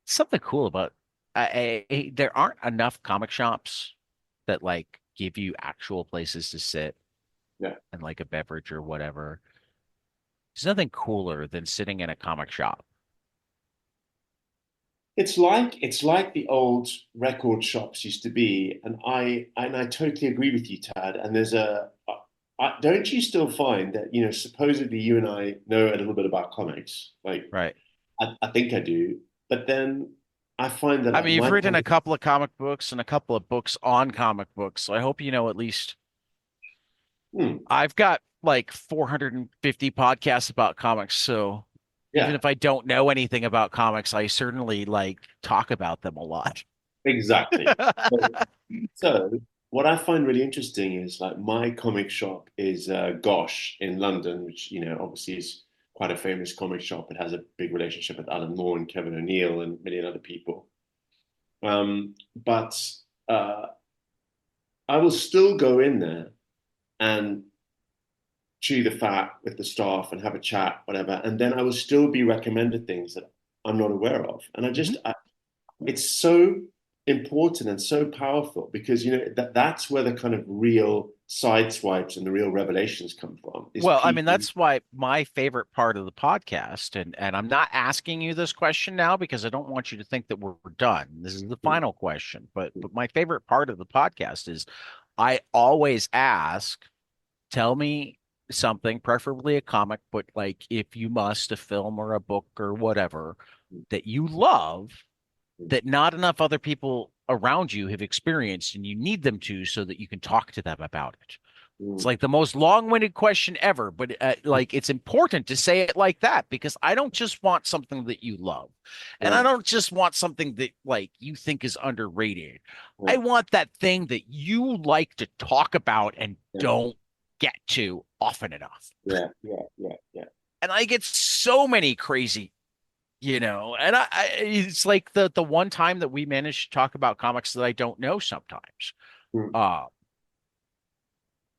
[SPEAKER 1] Something cool about there aren't enough comic shops that like give you actual places to sit
[SPEAKER 2] Yeah.
[SPEAKER 1] and like a beverage or whatever. There's nothing cooler than sitting in a comic shop.
[SPEAKER 2] It's like the old record shops used to be, and I totally agree with you, Tad. And don't you still find that supposedly you and I know a little bit about comics, like
[SPEAKER 1] Right.
[SPEAKER 2] I think I do, but then I find that
[SPEAKER 1] I
[SPEAKER 2] like
[SPEAKER 1] mean, you've
[SPEAKER 2] my
[SPEAKER 1] written a couple of comic books and a couple of books on comic books, so I hope you know at least
[SPEAKER 2] hmm,
[SPEAKER 1] I've got like 450 podcasts about comics, so even
[SPEAKER 2] yeah,
[SPEAKER 1] if I don't know anything about comics, I certainly like talk about them a lot.
[SPEAKER 2] exactly. So what I find really interesting is like my comic shop is Gosh in London, which obviously is quite a famous comic shop. It has a big relationship with Alan Moore and Kevin O'Neill and a million other people. But I will still go in there and chew the fat with the staff and have a chat, whatever. And then I will still be recommended things that I'm not aware of. And
[SPEAKER 1] Mhm.
[SPEAKER 2] it's so important and so powerful because that's where the kind of real side swipes and the real revelations come from is
[SPEAKER 1] Well, I mean,
[SPEAKER 2] people.
[SPEAKER 1] that's why my favorite part of the podcast, and I'm not asking you this question now because I don't want you to think that we're done. This is the final question, but my favorite part of the podcast is I always ask, tell me something, preferably a comic, but like if you must, a film or a book or whatever that you love that not enough other people around you have experienced and you need them to so that you can talk to them about it. It's like the most long-winded question ever, but like it's important to say it like that because I don't just want something that you love. And I
[SPEAKER 2] Right,
[SPEAKER 1] don't just want something that like you think is underrated. I
[SPEAKER 2] right,
[SPEAKER 1] want that thing that you like to talk about and
[SPEAKER 2] yeah,
[SPEAKER 1] don't get to often enough.
[SPEAKER 2] yeah, yeah, yeah, yeah.
[SPEAKER 1] And I get so many crazy, and it's like the one time that we managed to talk about comics that I don't know sometimes.
[SPEAKER 2] Mm.
[SPEAKER 1] Uh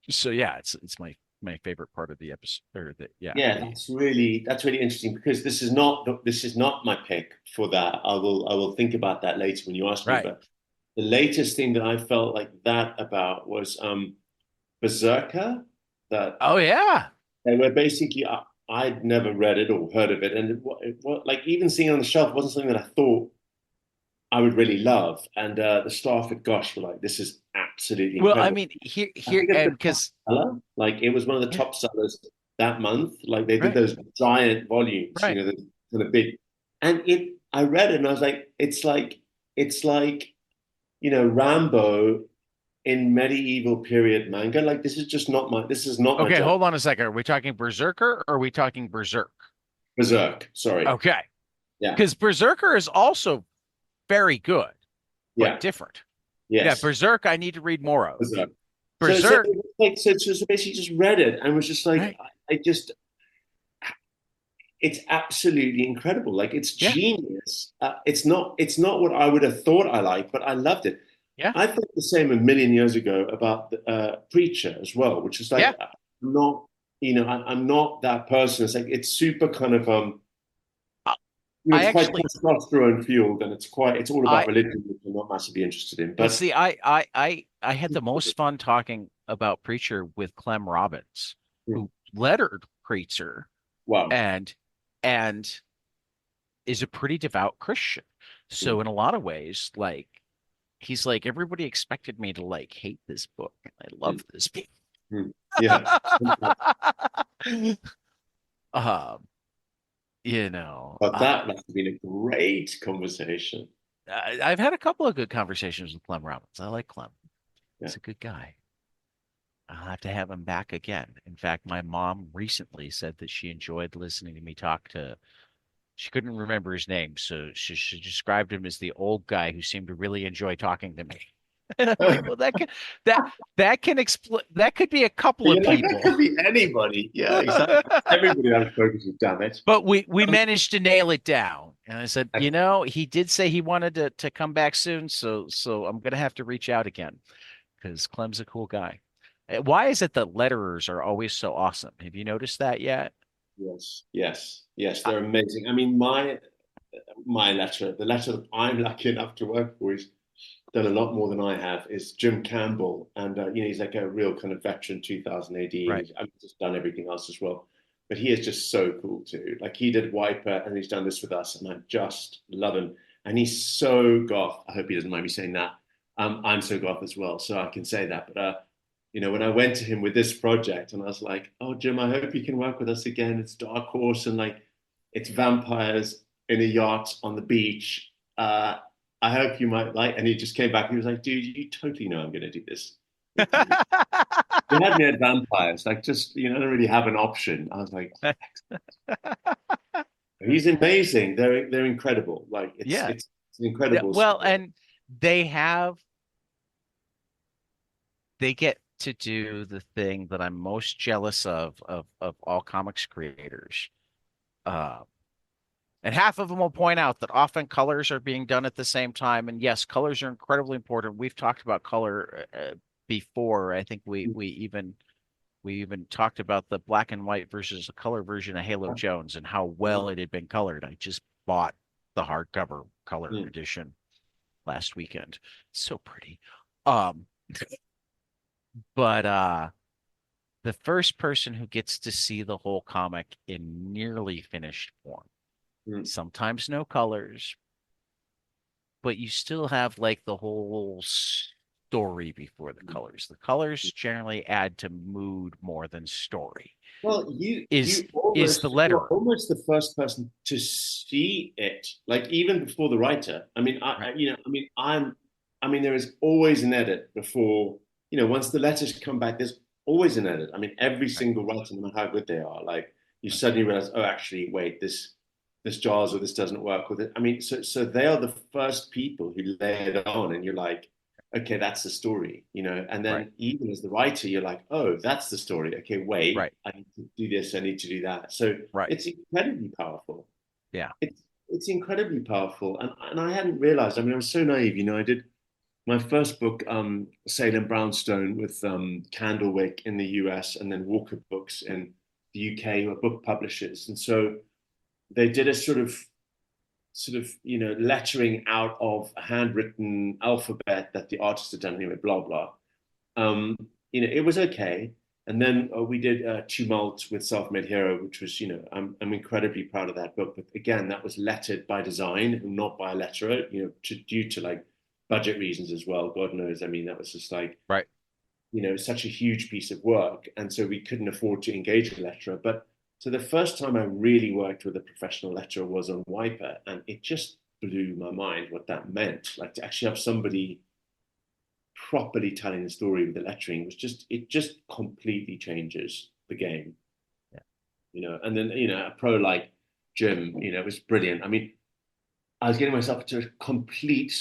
[SPEAKER 1] so yeah, it's my favorite part of the episode or the yeah,
[SPEAKER 2] Yeah,
[SPEAKER 1] the
[SPEAKER 2] that's really interesting because this is not my pick for that. I will think about that later when you ask me.
[SPEAKER 1] right.
[SPEAKER 2] But the latest thing that I felt like that about was Berserker. That
[SPEAKER 1] Oh yeah.
[SPEAKER 2] they were basically I'd never read it or heard of it, and like even seeing it on the shelf wasn't something that I thought I would really love. And the staff at Gosh were like, "This is absolutely
[SPEAKER 1] Well, I
[SPEAKER 2] incredible."
[SPEAKER 1] mean, here
[SPEAKER 2] I
[SPEAKER 1] here
[SPEAKER 2] think it's
[SPEAKER 1] and
[SPEAKER 2] the top
[SPEAKER 1] because
[SPEAKER 2] seller. Like it was one of the
[SPEAKER 1] yeah,
[SPEAKER 2] top sellers that month. Like they did
[SPEAKER 1] right,
[SPEAKER 2] those giant volumes,
[SPEAKER 1] right.
[SPEAKER 2] the kind of big. And I read it and I was like, it's like, Rambo in medieval period manga. Like this is not my
[SPEAKER 1] Okay,
[SPEAKER 2] genre.
[SPEAKER 1] hold on a second. Are we talking Berserker or are we talking Berserk?
[SPEAKER 2] Berserk, sorry.
[SPEAKER 1] Okay.
[SPEAKER 2] Yeah,
[SPEAKER 1] Because Berserker is also very good, but
[SPEAKER 2] yeah,
[SPEAKER 1] different. Yeah,
[SPEAKER 2] yes,
[SPEAKER 1] Berserk, I need to read more of.
[SPEAKER 2] Berserk.
[SPEAKER 1] Berserk,
[SPEAKER 2] So basically just read it and was just like,
[SPEAKER 1] right?
[SPEAKER 2] I just it's absolutely incredible. Like it's
[SPEAKER 1] Yeah,
[SPEAKER 2] genius. It's not what I would have thought I liked, but I loved it.
[SPEAKER 1] yeah,
[SPEAKER 2] I thought the same a million years ago about Preacher as well, which is
[SPEAKER 1] yeah.
[SPEAKER 2] like not I'm not that person. It's like it's super kind of
[SPEAKER 1] I I
[SPEAKER 2] it's quite
[SPEAKER 1] actually,
[SPEAKER 2] testosterone fueled, and it's all about
[SPEAKER 1] I
[SPEAKER 2] religion, which I'm not massively interested in.
[SPEAKER 1] well,
[SPEAKER 2] But
[SPEAKER 1] see, I had the most fun talking about Preacher with Clem Robbins, who lettered Preacher
[SPEAKER 2] wow,
[SPEAKER 1] and and is a pretty devout Christian. So in a lot of ways, like he's like everybody expected me to like hate this book, and I love this book.
[SPEAKER 2] yeah.
[SPEAKER 1] um, you know,
[SPEAKER 2] But that must have been a great conversation.
[SPEAKER 1] I've had a couple of good conversations with Clem Robbins. I like Clem.
[SPEAKER 2] Yeah.
[SPEAKER 1] He's a good guy. I'll have to have him back again. In fact, my mom recently said that she enjoyed listening to me talk to. She couldn't remember his name, so she described him as the old guy who seemed to really enjoy talking to me. And I'm like, well, that that can explain. That could be a couple of
[SPEAKER 2] You're like, that
[SPEAKER 1] people.
[SPEAKER 2] could be anybody. Yeah, exactly. Everybody I've spoken to, damn it.
[SPEAKER 1] But we
[SPEAKER 2] Um,
[SPEAKER 1] managed to nail it down. And I said, he did say he wanted to come back soon, so I'm gonna have to reach out again because Clem's a cool guy. Why is it that letterers are always so awesome? Have you noticed that yet?
[SPEAKER 2] yes, yes, yes,
[SPEAKER 1] Uh,
[SPEAKER 2] they're amazing. I mean, my letter, the letter that I'm lucky enough to work for, is done a lot more than I have. Is Jim Campbell, and he's like a real kind of veteran, 2000 AD, and
[SPEAKER 1] right.
[SPEAKER 2] I've just done everything else as well. But he is just so cool too. Like he did Wiper, and he's done this with us, and I just love him. And he's so goth. I hope he doesn't mind me saying that. I'm so goth as well, so I can say that. But when I went to him with this project, and I was like, "Oh, Jim, I hope you can work with us again. It's Dark Horse, and like, it's vampires in a yacht on the beach. I hope you might like." And he just came back. He was like, "Dude, you totally know I'm going to do this with you. You had me at vampires. Like, just I don't really have an option." I was like, "He's amazing. They're incredible. Like,
[SPEAKER 1] Yeah.
[SPEAKER 2] it's an
[SPEAKER 1] Yeah.
[SPEAKER 2] incredible
[SPEAKER 1] Well,
[SPEAKER 2] story."
[SPEAKER 1] and they have they get to do the thing that I'm most jealous of all comics creators. Uh, and half of them will point out that often colors are being done at the same time. And yes, colors are incredibly important. We've talked about color before. I think we We even talked about the black and white versus the color version of Halo Jones and how well it had been colored. I just bought the hardcover color
[SPEAKER 2] Mm.
[SPEAKER 1] edition last weekend. So pretty. Um, but the first person who gets to see the whole comic in nearly finished form,
[SPEAKER 2] Mm.
[SPEAKER 1] sometimes no colors, but you still have like the whole story before the colors. The colors generally add to mood more than story.
[SPEAKER 2] Well,
[SPEAKER 1] Is is the
[SPEAKER 2] you were
[SPEAKER 1] letterer,
[SPEAKER 2] almost the first person to see it, like even before the writer. I mean,
[SPEAKER 1] right?
[SPEAKER 2] I mean, there is always an edit before, once the letters come back, there's always an edit. I mean, every
[SPEAKER 1] Right,
[SPEAKER 2] single writer, no matter how good they are, like you
[SPEAKER 1] right,
[SPEAKER 2] suddenly realize, oh, actually, wait, this jars or this doesn't work with it. I mean, so they are the first people who lay it on, and you're like, okay, that's the story, and
[SPEAKER 1] right,
[SPEAKER 2] then even as the writer, you're like, oh, that's the story. Okay, wait,
[SPEAKER 1] right,
[SPEAKER 2] I need to do this, I need to do that. So
[SPEAKER 1] right.
[SPEAKER 2] it's incredibly powerful.
[SPEAKER 1] Yeah,
[SPEAKER 2] It's incredibly powerful. And I hadn't realized, I mean, I was so naive, I did my first book, Salem Brownstone, with Candlewick in the US and then Walker Books in the UK, who are book publishers. And so they did a lettering out of a handwritten alphabet that the artist had done anyway, blah blah. It was okay. And then we did Tumult with Self-Made Hero, which was, I'm incredibly proud of that book. But again, that was lettered by design, not by a letterer, due to like budget reasons as well. God knows. I mean, that was just like,
[SPEAKER 1] right.
[SPEAKER 2] such a huge piece of work. And so we couldn't afford to engage a letterer. But so the first time I really worked with a professional letterer was on Wiper. And it just blew my mind what that meant. Like to actually have somebody properly telling the story with the lettering it just completely changes the game,
[SPEAKER 1] Yeah,
[SPEAKER 2] and then a pro like Jim, it was brilliant. I mean, I was getting myself to a complete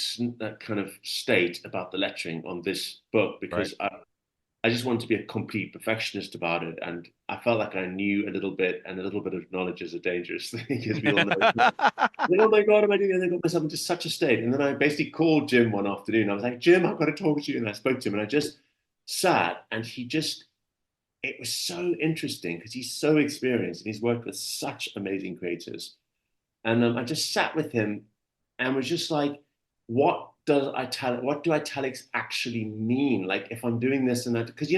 [SPEAKER 2] kind of state about the lettering on this book
[SPEAKER 1] right.
[SPEAKER 2] because I just wanted to be a complete perfectionist about it, and I felt like I knew a little bit, and a little bit of knowledge is a dangerous thing, as we all know. Like, oh my God, am I doing it? I got myself into such a state. And then I basically called Jim one afternoon. I was like, Jim, I've got to talk to you. And I spoke to him and I just sat and it was so interesting because he's so experienced and he's worked with such amazing creators. And I just sat with him and was just like, what do italics actually mean? Like if I'm doing this and that, because,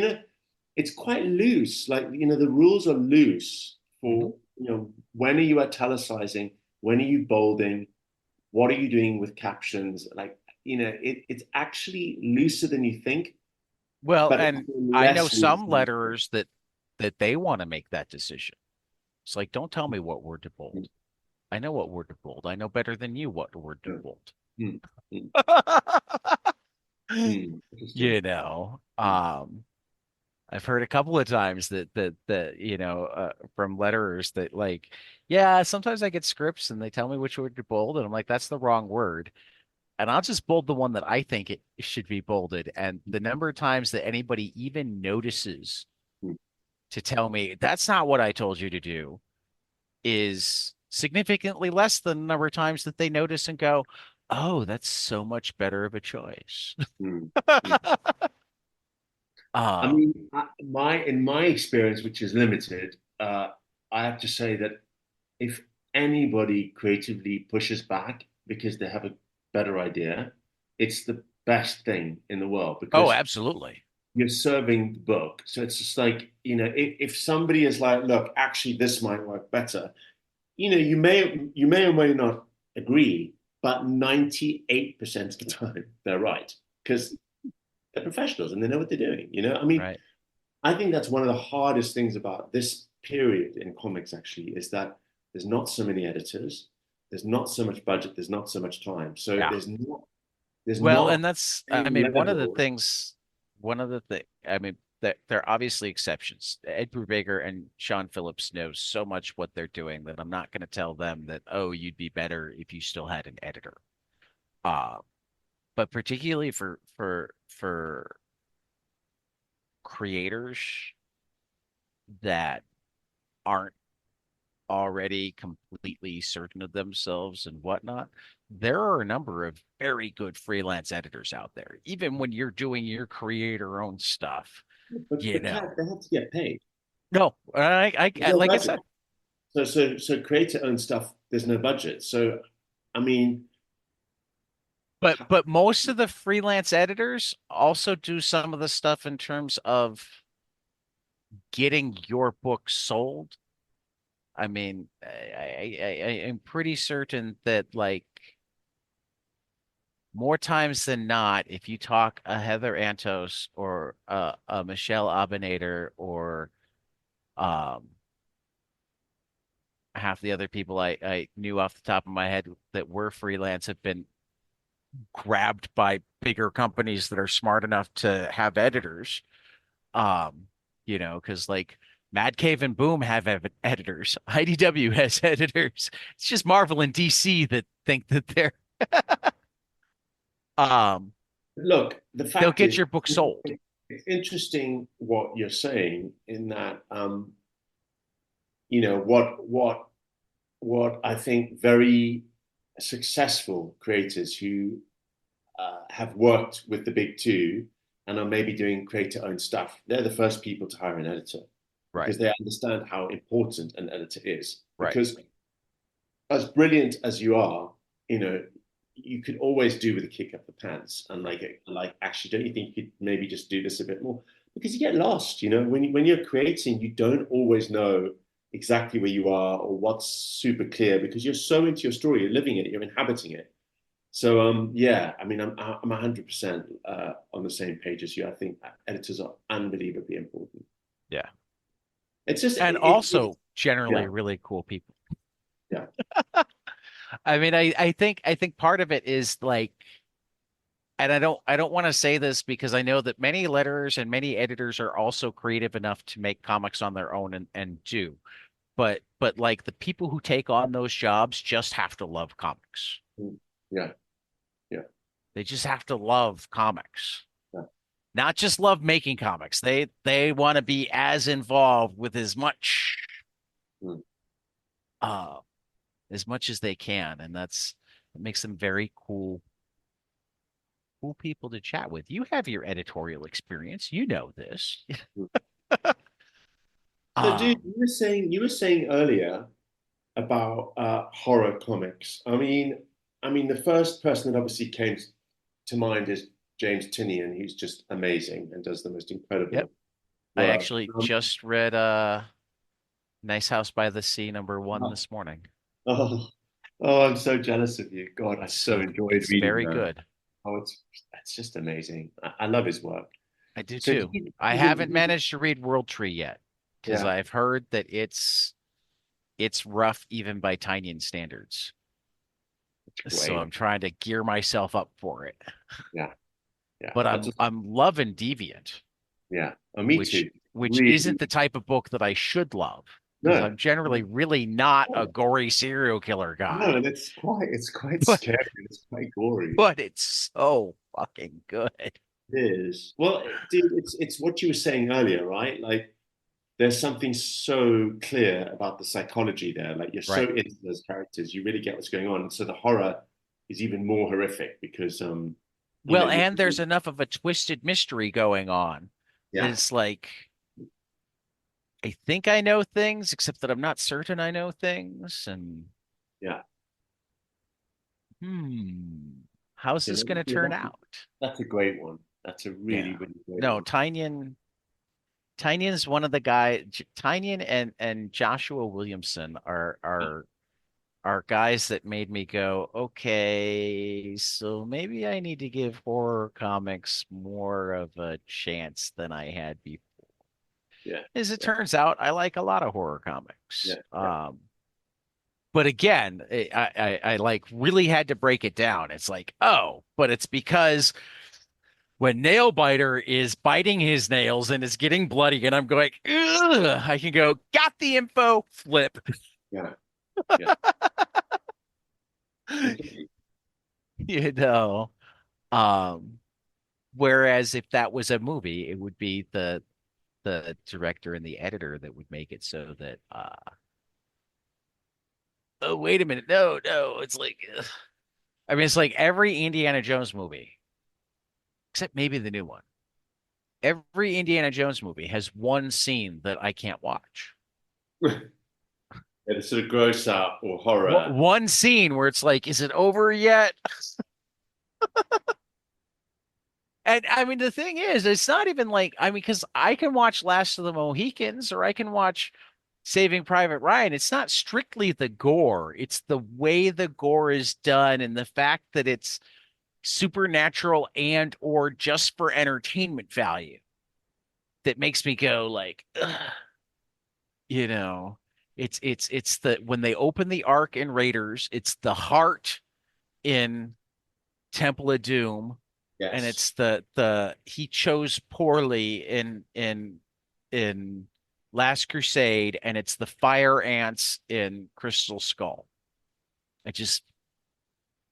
[SPEAKER 2] it's quite loose. Like, the rules are loose
[SPEAKER 1] Hmm.
[SPEAKER 2] for, when are you italicizing? When are you bolding? What are you doing with captions? Like, it's actually looser than you think,
[SPEAKER 1] Well,
[SPEAKER 2] but
[SPEAKER 1] and I know
[SPEAKER 2] less loose
[SPEAKER 1] some
[SPEAKER 2] than you think.
[SPEAKER 1] letterers that they want to make that decision. It's like, don't tell me what word to bold. I know what word to bold. I know better than you what word to
[SPEAKER 2] Mm,
[SPEAKER 1] bold.
[SPEAKER 2] mm, mm,
[SPEAKER 1] You
[SPEAKER 2] interesting.
[SPEAKER 1] know,
[SPEAKER 2] Mm,
[SPEAKER 1] I've heard a couple of times that from letterers that like, yeah, sometimes I get scripts and they tell me which word to bold, and I'm like, that's the wrong word. And I'll just bold the one that I think it should be bolded. And the number of times that anybody even notices
[SPEAKER 2] mm,
[SPEAKER 1] to tell me that's not what I told you to do is significantly less than the number of times that they notice and go, oh, that's so much better of a choice.
[SPEAKER 2] mm, mm. I
[SPEAKER 1] Um,
[SPEAKER 2] mean, in my experience, which is limited, I have to say that if anybody creatively pushes back because they have a better idea, it's the best thing in the world
[SPEAKER 1] oh,
[SPEAKER 2] because
[SPEAKER 1] absolutely.
[SPEAKER 2] you're serving the book. So it's just like, if somebody is like, look, actually this might work better, you may or may not agree, but 98% of the time they're right because they're professionals and they know what they're doing. I mean,
[SPEAKER 1] Right.
[SPEAKER 2] I think that's one of the hardest things about this period in comics actually is that there's not so many editors, there's not so much budget, there's not so much time. So
[SPEAKER 1] Yeah.
[SPEAKER 2] there's
[SPEAKER 1] Well,
[SPEAKER 2] not
[SPEAKER 1] and that's,
[SPEAKER 2] a
[SPEAKER 1] I mean,
[SPEAKER 2] level.
[SPEAKER 1] one of the thing, I mean, that there are obviously exceptions. Ed Brubaker and Sean Phillips know so much what they're doing that I'm not going to tell them that, oh, you'd be better if you still had an editor. Uh, but particularly for creators that aren't already completely certain of themselves and whatnot, there are a number of very good freelance editors out there, even when you're doing your creator own stuff.
[SPEAKER 2] but
[SPEAKER 1] you know.
[SPEAKER 2] they have to get paid.
[SPEAKER 1] No,
[SPEAKER 2] There's no
[SPEAKER 1] like I
[SPEAKER 2] budget.
[SPEAKER 1] said,
[SPEAKER 2] So creator owned stuff. There's no budget. So I mean,
[SPEAKER 1] but most of the freelance editors also do some of the stuff in terms of getting your book sold. I mean, I am pretty certain that like more times than not, if you talk a Heather Antos or a Michelle Abinader or um, half the other people I knew off the top of my head that were freelance have been grabbed by bigger companies that are smart enough to have editors. Um, because like Mad Cave and Boom have editors. IDW has editors. It's just Marvel and DC that think that they're um
[SPEAKER 2] look, the
[SPEAKER 1] they'll
[SPEAKER 2] fact
[SPEAKER 1] get
[SPEAKER 2] is,
[SPEAKER 1] your book sold.
[SPEAKER 2] it's interesting what you're saying in that, what I think very successful creators who have worked with the big two and are maybe doing creator-owned stuff, they're the first people to hire an editor
[SPEAKER 1] Right,
[SPEAKER 2] because they understand how important an editor is.
[SPEAKER 1] right.
[SPEAKER 2] Because as brilliant as you are, you could always do with a kick up the pants and like actually, don't you think you could maybe just do this a bit more? Because you get lost, when you're creating, you don't always know exactly where you are or what's super clear because you're so into your story, you're living it, you're inhabiting it. So yeah, I mean, I'm 100% on the same page as you. I think editors are unbelievably important.
[SPEAKER 1] Yeah.
[SPEAKER 2] It's just
[SPEAKER 1] And
[SPEAKER 2] it's
[SPEAKER 1] also generally
[SPEAKER 2] yeah,
[SPEAKER 1] really cool people.
[SPEAKER 2] yeah.
[SPEAKER 1] I mean, I think part of it is like, and I don't want to say this because I know that many letterers and many editors are also creative enough to make comics on their own and do. But like the people who take on those jobs just have to love comics.
[SPEAKER 2] Mm, yeah, yeah,
[SPEAKER 1] They just have to love comics.
[SPEAKER 2] yeah.
[SPEAKER 1] Not just love making comics. They want to be as involved with
[SPEAKER 2] Mm.
[SPEAKER 1] uh as much as they can, and it makes them very cool people to chat with. You have your editorial experience. You know this.
[SPEAKER 2] Mm. So, dude,
[SPEAKER 1] Um,
[SPEAKER 2] you were saying earlier about horror comics. I mean, the first person that obviously came to mind is James Tinian. He's just amazing and does the most
[SPEAKER 1] yep.
[SPEAKER 2] incredible
[SPEAKER 1] I
[SPEAKER 2] work.
[SPEAKER 1] actually just read Nice House by the Sea #1
[SPEAKER 2] Oh,
[SPEAKER 1] this morning.
[SPEAKER 2] oh, oh, I'm so jealous of you. God, I so enjoyed
[SPEAKER 1] It's
[SPEAKER 2] reading
[SPEAKER 1] very
[SPEAKER 2] that.
[SPEAKER 1] good.
[SPEAKER 2] Oh, it's just amazing. I love his work.
[SPEAKER 1] I do
[SPEAKER 2] So
[SPEAKER 1] too. I haven't managed to read World Tree yet because
[SPEAKER 2] yeah,
[SPEAKER 1] I've heard that it's rough even by Tinyan standards.
[SPEAKER 2] it's
[SPEAKER 1] So
[SPEAKER 2] great.
[SPEAKER 1] I'm trying to gear myself up for it.
[SPEAKER 2] Yeah, yeah.
[SPEAKER 1] But
[SPEAKER 2] That's
[SPEAKER 1] I'm loving Deviant,
[SPEAKER 2] yeah. Oh, me too.
[SPEAKER 1] which isn't
[SPEAKER 2] Really,
[SPEAKER 1] the type of book that I should love because
[SPEAKER 2] no.
[SPEAKER 1] I'm generally really not a gory serial killer
[SPEAKER 2] No,
[SPEAKER 1] guy.
[SPEAKER 2] and it's quite
[SPEAKER 1] But
[SPEAKER 2] scary. It's quite gory.
[SPEAKER 1] but it's so fucking good.
[SPEAKER 2] It is. Well, dude, it's what you were saying earlier, right? Like there's something so clear about the psychology there. Like you're so
[SPEAKER 1] Right.
[SPEAKER 2] into those characters, you really get what's going on. So the horror is even more horrific because
[SPEAKER 1] Well,
[SPEAKER 2] you
[SPEAKER 1] and there's enough of a twisted mystery going on that
[SPEAKER 2] yeah,
[SPEAKER 1] it's like I think I know things, except that I'm not certain I know things. And
[SPEAKER 2] yeah.
[SPEAKER 1] hmm, how's
[SPEAKER 2] You
[SPEAKER 1] this
[SPEAKER 2] know,
[SPEAKER 1] going to
[SPEAKER 2] yeah,
[SPEAKER 1] turn out?
[SPEAKER 2] that's a great one. That's a
[SPEAKER 1] Yeah.
[SPEAKER 2] really, really great
[SPEAKER 1] No,
[SPEAKER 2] one.
[SPEAKER 1] Tynion's one of the guys. Tynion and Joshua Williamson are guys that made me go, okay, so maybe I need to give horror comics more of a chance than I had before.
[SPEAKER 2] Yeah,
[SPEAKER 1] As it
[SPEAKER 2] yeah,
[SPEAKER 1] turns out, I like a lot of horror comics.
[SPEAKER 2] yeah, yeah.
[SPEAKER 1] But again, I like really had to break it down. It's like, oh, but it's because when Nailbiter is biting his nails and is getting bloody, and I'm going, ugh, I can go, got the info, flip.
[SPEAKER 2] Yeah, yeah.
[SPEAKER 1] You know. Um, Whereas if that was a movie, it would be the director and the editor that would make it so that oh wait a minute, no, it's like ugh. I mean it's like every Indiana Jones movie except maybe the new one. every Indiana Jones movie has one scene that I can't watch.
[SPEAKER 2] Yeah, the sort of gross out or horror.
[SPEAKER 1] One scene where it's like, is it over yet? And I mean, the thing is, it's not even like, I mean, because I can watch Last of the Mohicans or I can watch Saving Private Ryan. It's not strictly the gore, it's the way the gore is done and the fact that it's supernatural and or just for entertainment value that makes me go like, ugh, you know, it's the when they open the Ark in Raiders, it's the heart in Temple of Doom, and
[SPEAKER 2] Yes.
[SPEAKER 1] it's the he chose poorly in Last Crusade, and it's the fire ants in Crystal Skull. I just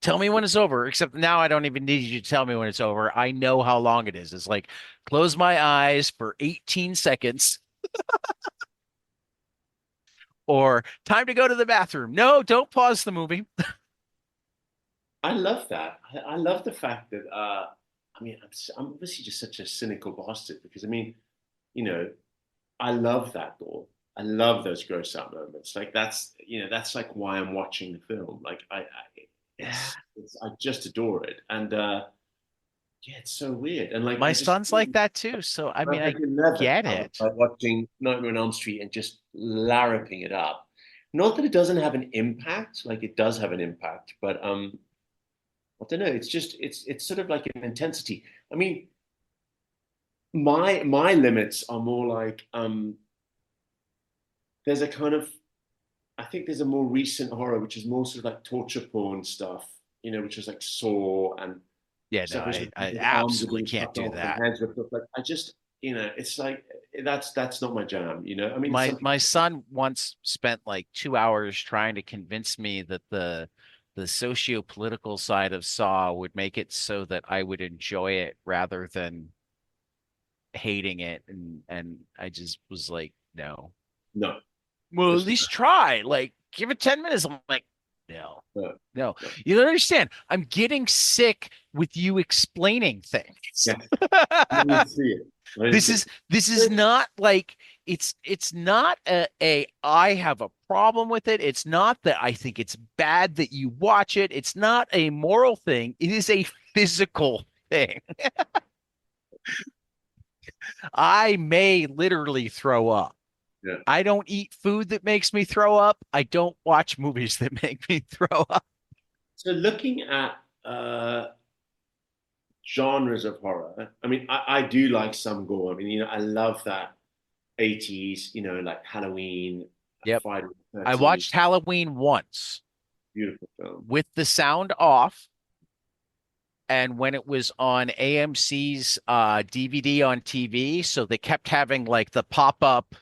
[SPEAKER 1] tell me when it's over. Except now I don't even need you to tell me when it's over. I know how long it is. It's like close my eyes for 18 seconds or time to go to the bathroom. No, don't pause the movie.
[SPEAKER 2] I love that. I love the fact that I mean, I'm obviously just such a cynical bastard because I mean, you know, I love that gore. I love those gross out moments. Like that's that's like why I'm watching the film. Like
[SPEAKER 1] Yeah.
[SPEAKER 2] I just adore it. And yeah, it's so weird. And like
[SPEAKER 1] My son's like that too. So I mean,
[SPEAKER 2] like I
[SPEAKER 1] I
[SPEAKER 2] can never
[SPEAKER 1] get
[SPEAKER 2] cover
[SPEAKER 1] it.
[SPEAKER 2] by watching Nightmare on Elm Street and just larruping it up. Not that it doesn't have an impact, like it does have an impact, but I don't know. It's just it's sort of like an intensity. I mean, my limits are more like there's a kind of I think there's a more recent horror which is more sort of like torture porn stuff, which is like Saw and
[SPEAKER 1] Yeah, no,
[SPEAKER 2] stuff where
[SPEAKER 1] I
[SPEAKER 2] people's arms are
[SPEAKER 1] absolutely
[SPEAKER 2] being
[SPEAKER 1] can't
[SPEAKER 2] cut
[SPEAKER 1] do
[SPEAKER 2] off and
[SPEAKER 1] that.
[SPEAKER 2] heads ripped off. Like I just it's like that's not my jam. I mean,
[SPEAKER 1] My
[SPEAKER 2] some
[SPEAKER 1] my
[SPEAKER 2] people,
[SPEAKER 1] son once spent like 2 hours trying to convince me that the socio-political side of Saw would make it so that I would enjoy it rather than hating it, and I just was like, no.
[SPEAKER 2] no,
[SPEAKER 1] Well, at
[SPEAKER 2] just
[SPEAKER 1] least try. Like, give it 10 minutes. I'm like, no.
[SPEAKER 2] no,
[SPEAKER 1] No,
[SPEAKER 2] no.
[SPEAKER 1] you don't understand. I'm getting sick with you explaining things.
[SPEAKER 2] Yeah, I need to see it. I need to
[SPEAKER 1] This
[SPEAKER 2] see
[SPEAKER 1] is this is
[SPEAKER 2] it.
[SPEAKER 1] not like it's not a I have a problem with it. It's not that I think it's bad that you watch it. It's not a moral thing. It is a physical thing. I may literally throw up.
[SPEAKER 2] Yeah.
[SPEAKER 1] I don't eat food that makes me throw up. I don't watch movies that make me throw up.
[SPEAKER 2] So looking at genres of horror, I mean, I do like some gore. I mean, I love that 80s, like Halloween,
[SPEAKER 1] Yep.
[SPEAKER 2] Friday the
[SPEAKER 1] I
[SPEAKER 2] 13th,
[SPEAKER 1] watched Halloween once
[SPEAKER 2] beautiful film.
[SPEAKER 1] with the sound off. And when it was on AMC's DVD on TV, so they kept having like the pop-up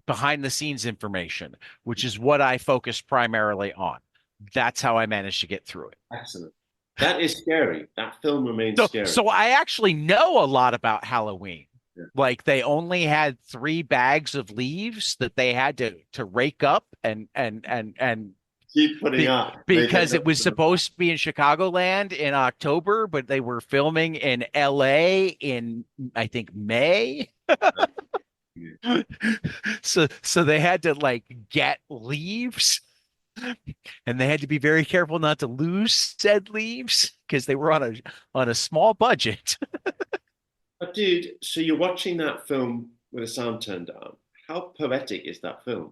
[SPEAKER 1] behind the scenes information, which is what I focused primarily on. That's how I managed to get through it.
[SPEAKER 2] Excellent. That is scary. That film remains
[SPEAKER 1] So,
[SPEAKER 2] scary.
[SPEAKER 1] so I actually know a lot about Halloween.
[SPEAKER 2] Yeah.
[SPEAKER 1] Like they only had 3 bags of leaves that they had to rake up and
[SPEAKER 2] Keep putting up. They don't
[SPEAKER 1] because
[SPEAKER 2] know.
[SPEAKER 1] it was supposed to be in Chicagoland in October, but they were filming in LA in I think May. So they had to like get leaves and they had to be very careful not to lose said leaves because they were on a small budget.
[SPEAKER 2] But dude, so you're watching that film with the sound turned down. How poetic is that film?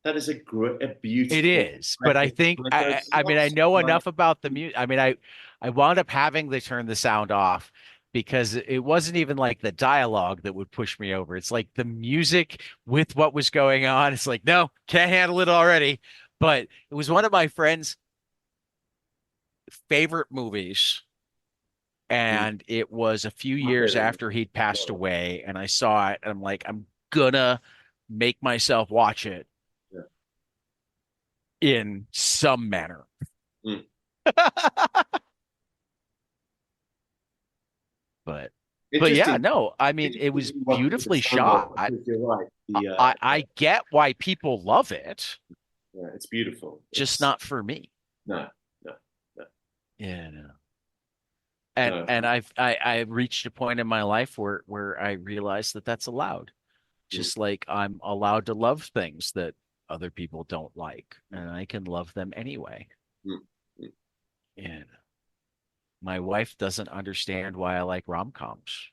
[SPEAKER 2] That is a
[SPEAKER 1] It
[SPEAKER 2] beautiful,
[SPEAKER 1] is, but I
[SPEAKER 2] poetic.
[SPEAKER 1] think
[SPEAKER 2] Like
[SPEAKER 1] I mean I know enough about the music. I mean I wound up having to turn the sound off because it wasn't even like the dialogue that would push me over. It's like the music with what was going on. It's like, no, can't handle it already. But it was one of my friend's favorite movies. And it was a few
[SPEAKER 2] my
[SPEAKER 1] years
[SPEAKER 2] favorite
[SPEAKER 1] after
[SPEAKER 2] movie.
[SPEAKER 1] he'd passed away, and I saw it, and I'm like, I'm gonna make myself watch it
[SPEAKER 2] Yeah.
[SPEAKER 1] in some manner.
[SPEAKER 2] Mm.
[SPEAKER 1] But but yeah,
[SPEAKER 2] Interesting.
[SPEAKER 1] no, I mean it was
[SPEAKER 2] Interesting watching with the
[SPEAKER 1] beautifully
[SPEAKER 2] sound off
[SPEAKER 1] shot.
[SPEAKER 2] because you're right.
[SPEAKER 1] I get why people love it,
[SPEAKER 2] Yeah, it's beautiful.
[SPEAKER 1] just
[SPEAKER 2] It's
[SPEAKER 1] not for me.
[SPEAKER 2] no, no, no.
[SPEAKER 1] Yeah, no. And I've reached a point in my life where I realized that that's allowed.
[SPEAKER 2] mm,
[SPEAKER 1] Just like I'm allowed to love things that other people don't like, and I can love them anyway.
[SPEAKER 2] mm, mm.
[SPEAKER 1] And my wife doesn't understand why I like rom-coms.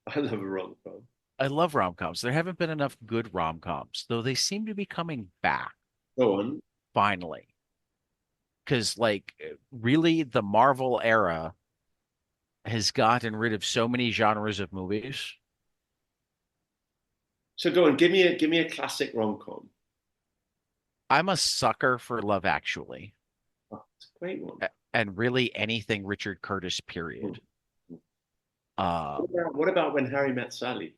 [SPEAKER 2] I love a rom-com.
[SPEAKER 1] I love rom-coms. There haven't been enough good rom-coms, though they seem to be coming back
[SPEAKER 2] Go on.
[SPEAKER 1] finally. Because like really the Marvel era has gotten rid of so many genres of movies.
[SPEAKER 2] So go on. Give me a classic rom-com.
[SPEAKER 1] I'm a sucker for Love Actually,
[SPEAKER 2] Oh, it's a great one.
[SPEAKER 1] and really anything Richard Curtis,
[SPEAKER 2] Mm,
[SPEAKER 1] period.
[SPEAKER 2] mm.
[SPEAKER 1] Um,
[SPEAKER 2] What about When Harry Met Sally?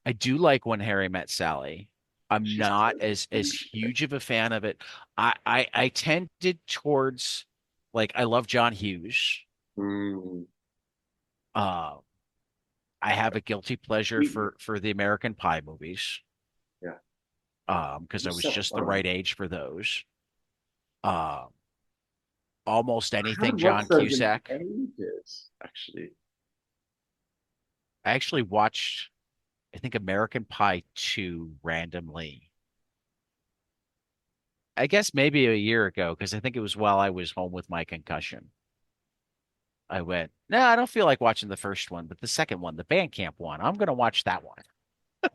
[SPEAKER 1] I do like When Harry Met Sally. I'm
[SPEAKER 2] She's
[SPEAKER 1] not
[SPEAKER 2] so
[SPEAKER 1] as
[SPEAKER 2] cute.
[SPEAKER 1] huge of a fan of it. I tended towards like I love John Hughes.
[SPEAKER 2] Mm,
[SPEAKER 1] Uh, I have a guilty pleasure
[SPEAKER 2] sweet.
[SPEAKER 1] for the American Pie movies.
[SPEAKER 2] Yeah.
[SPEAKER 1] Because I
[SPEAKER 2] It's
[SPEAKER 1] was
[SPEAKER 2] so
[SPEAKER 1] just the
[SPEAKER 2] fun.
[SPEAKER 1] right age for those. Um, almost
[SPEAKER 2] I
[SPEAKER 1] anything
[SPEAKER 2] haven't watched
[SPEAKER 1] John
[SPEAKER 2] those in
[SPEAKER 1] Cusack.
[SPEAKER 2] ages, actually.
[SPEAKER 1] I actually watched, I think, American Pie 2 randomly. I guess maybe a year ago, because I think it was while I was home with my concussion. I went, no, I don't feel like watching the first one, but the second one, the band camp one, I'm going to watch that one.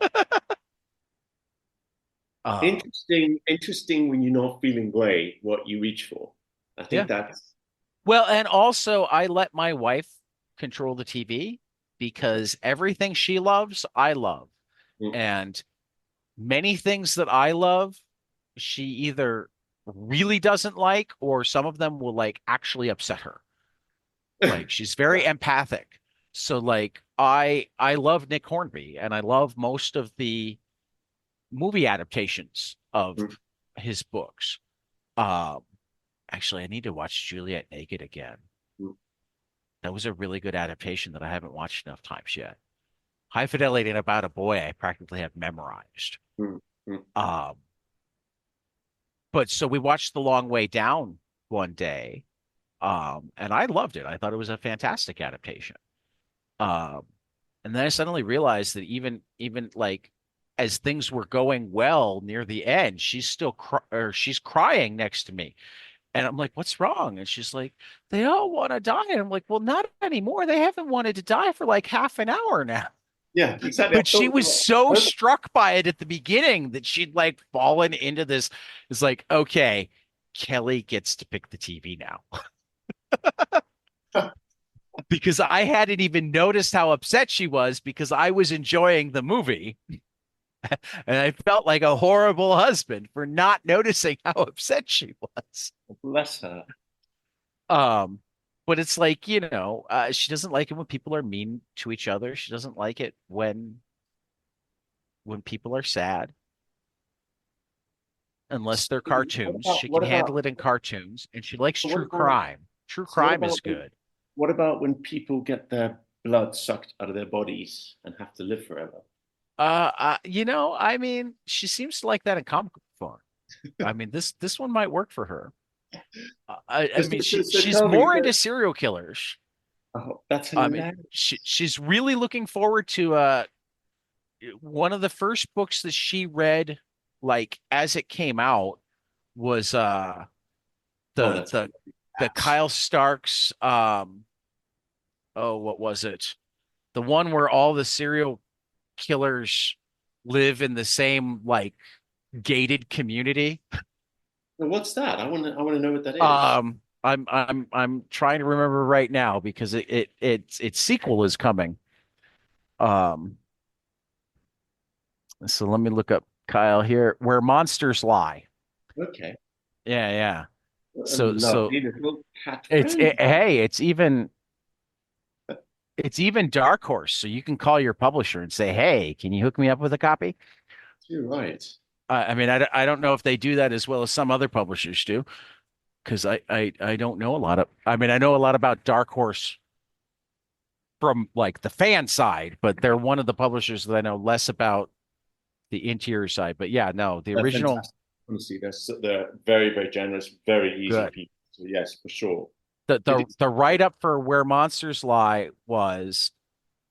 [SPEAKER 1] Uh,
[SPEAKER 2] Interesting when you're not feeling great, what you reach for. I think
[SPEAKER 1] yeah.
[SPEAKER 2] that's
[SPEAKER 1] Well, and also I let my wife control the TV because everything she loves, I love.
[SPEAKER 2] mm.
[SPEAKER 1] And many things that I love, she either really doesn't like or some of them will like actually upset her. Like she's very empathic. So like I love Nick Hornby and I love most of the movie adaptations of
[SPEAKER 2] Mm.
[SPEAKER 1] his books. Um Actually I need to watch Juliet Naked again.
[SPEAKER 2] Mm.
[SPEAKER 1] That was a really good adaptation that I haven't watched enough times yet. High Fidelity and About a Boy I practically have memorized.
[SPEAKER 2] Mm. Mm.
[SPEAKER 1] Um but so we watched The Long Way Down one day. And I loved it. I thought it was a fantastic adaptation. Um, and then I suddenly realized that even like as things were going well near the end, she's crying next to me. And I'm like, what's wrong? And she's like, they all want to die. And I'm like, well, not anymore. They haven't wanted to die for like half an hour now.
[SPEAKER 2] Yeah, exactly.
[SPEAKER 1] But she was so struck by it at the beginning that she'd like fallen into this. It's like, okay, Kelly gets to pick the TV now. Because I hadn't even noticed how upset she was because I was enjoying the movie. And I felt like a horrible husband for not noticing how upset she was.
[SPEAKER 2] Bless her.
[SPEAKER 1] Um, but it's like, she doesn't like it when people are mean to each other. She doesn't like it when people are sad, unless they're
[SPEAKER 2] What
[SPEAKER 1] cartoons.
[SPEAKER 2] about
[SPEAKER 1] She
[SPEAKER 2] what
[SPEAKER 1] can handle
[SPEAKER 2] about
[SPEAKER 1] it in cartoons, and she likes
[SPEAKER 2] so what
[SPEAKER 1] true
[SPEAKER 2] about
[SPEAKER 1] crime. True
[SPEAKER 2] so what
[SPEAKER 1] crime is
[SPEAKER 2] about when,
[SPEAKER 1] good.
[SPEAKER 2] what about when people get their blood sucked out of their bodies and have to live forever?
[SPEAKER 1] I mean, she seems to like that in comic book form. I mean, this one might work for her. I
[SPEAKER 2] So,
[SPEAKER 1] mean,
[SPEAKER 2] so, so
[SPEAKER 1] she's
[SPEAKER 2] tell me
[SPEAKER 1] more into
[SPEAKER 2] that.
[SPEAKER 1] serial killers.
[SPEAKER 2] Oh, that's
[SPEAKER 1] I mean,
[SPEAKER 2] hilarious.
[SPEAKER 1] she's really looking forward to one of the first books that she read, like as it came out, was
[SPEAKER 2] Oh,
[SPEAKER 1] the
[SPEAKER 2] that's
[SPEAKER 1] the the
[SPEAKER 2] that's
[SPEAKER 1] Kyle Starks oh, what was it? The one where all the serial killers live in the same like gated community.
[SPEAKER 2] what's that? I want to know what that is.
[SPEAKER 1] I'm trying to remember right now because its sequel is coming. Um, so let me look up Kyle here. Where Monsters Lie.
[SPEAKER 2] Okay.
[SPEAKER 1] Yeah, yeah.
[SPEAKER 2] A
[SPEAKER 1] So
[SPEAKER 2] lovely little cat friend.
[SPEAKER 1] hey, it's even Dark Horse. So you can call your publisher and say, "Hey, can you hook me up with a copy?"
[SPEAKER 2] You're right.
[SPEAKER 1] I mean, I don't know if they do that as well as some other publishers do, because I don't know a lot of. I mean, I know a lot about Dark Horse from like the fan side, but they're one of the publishers that I know less about the interior side. But yeah, no, the
[SPEAKER 2] They're
[SPEAKER 1] original
[SPEAKER 2] fantastic. Honestly, they're very, very generous, very easy
[SPEAKER 1] good.
[SPEAKER 2] people. So yes, for sure. Did
[SPEAKER 1] The write up for Where Monsters Lie was,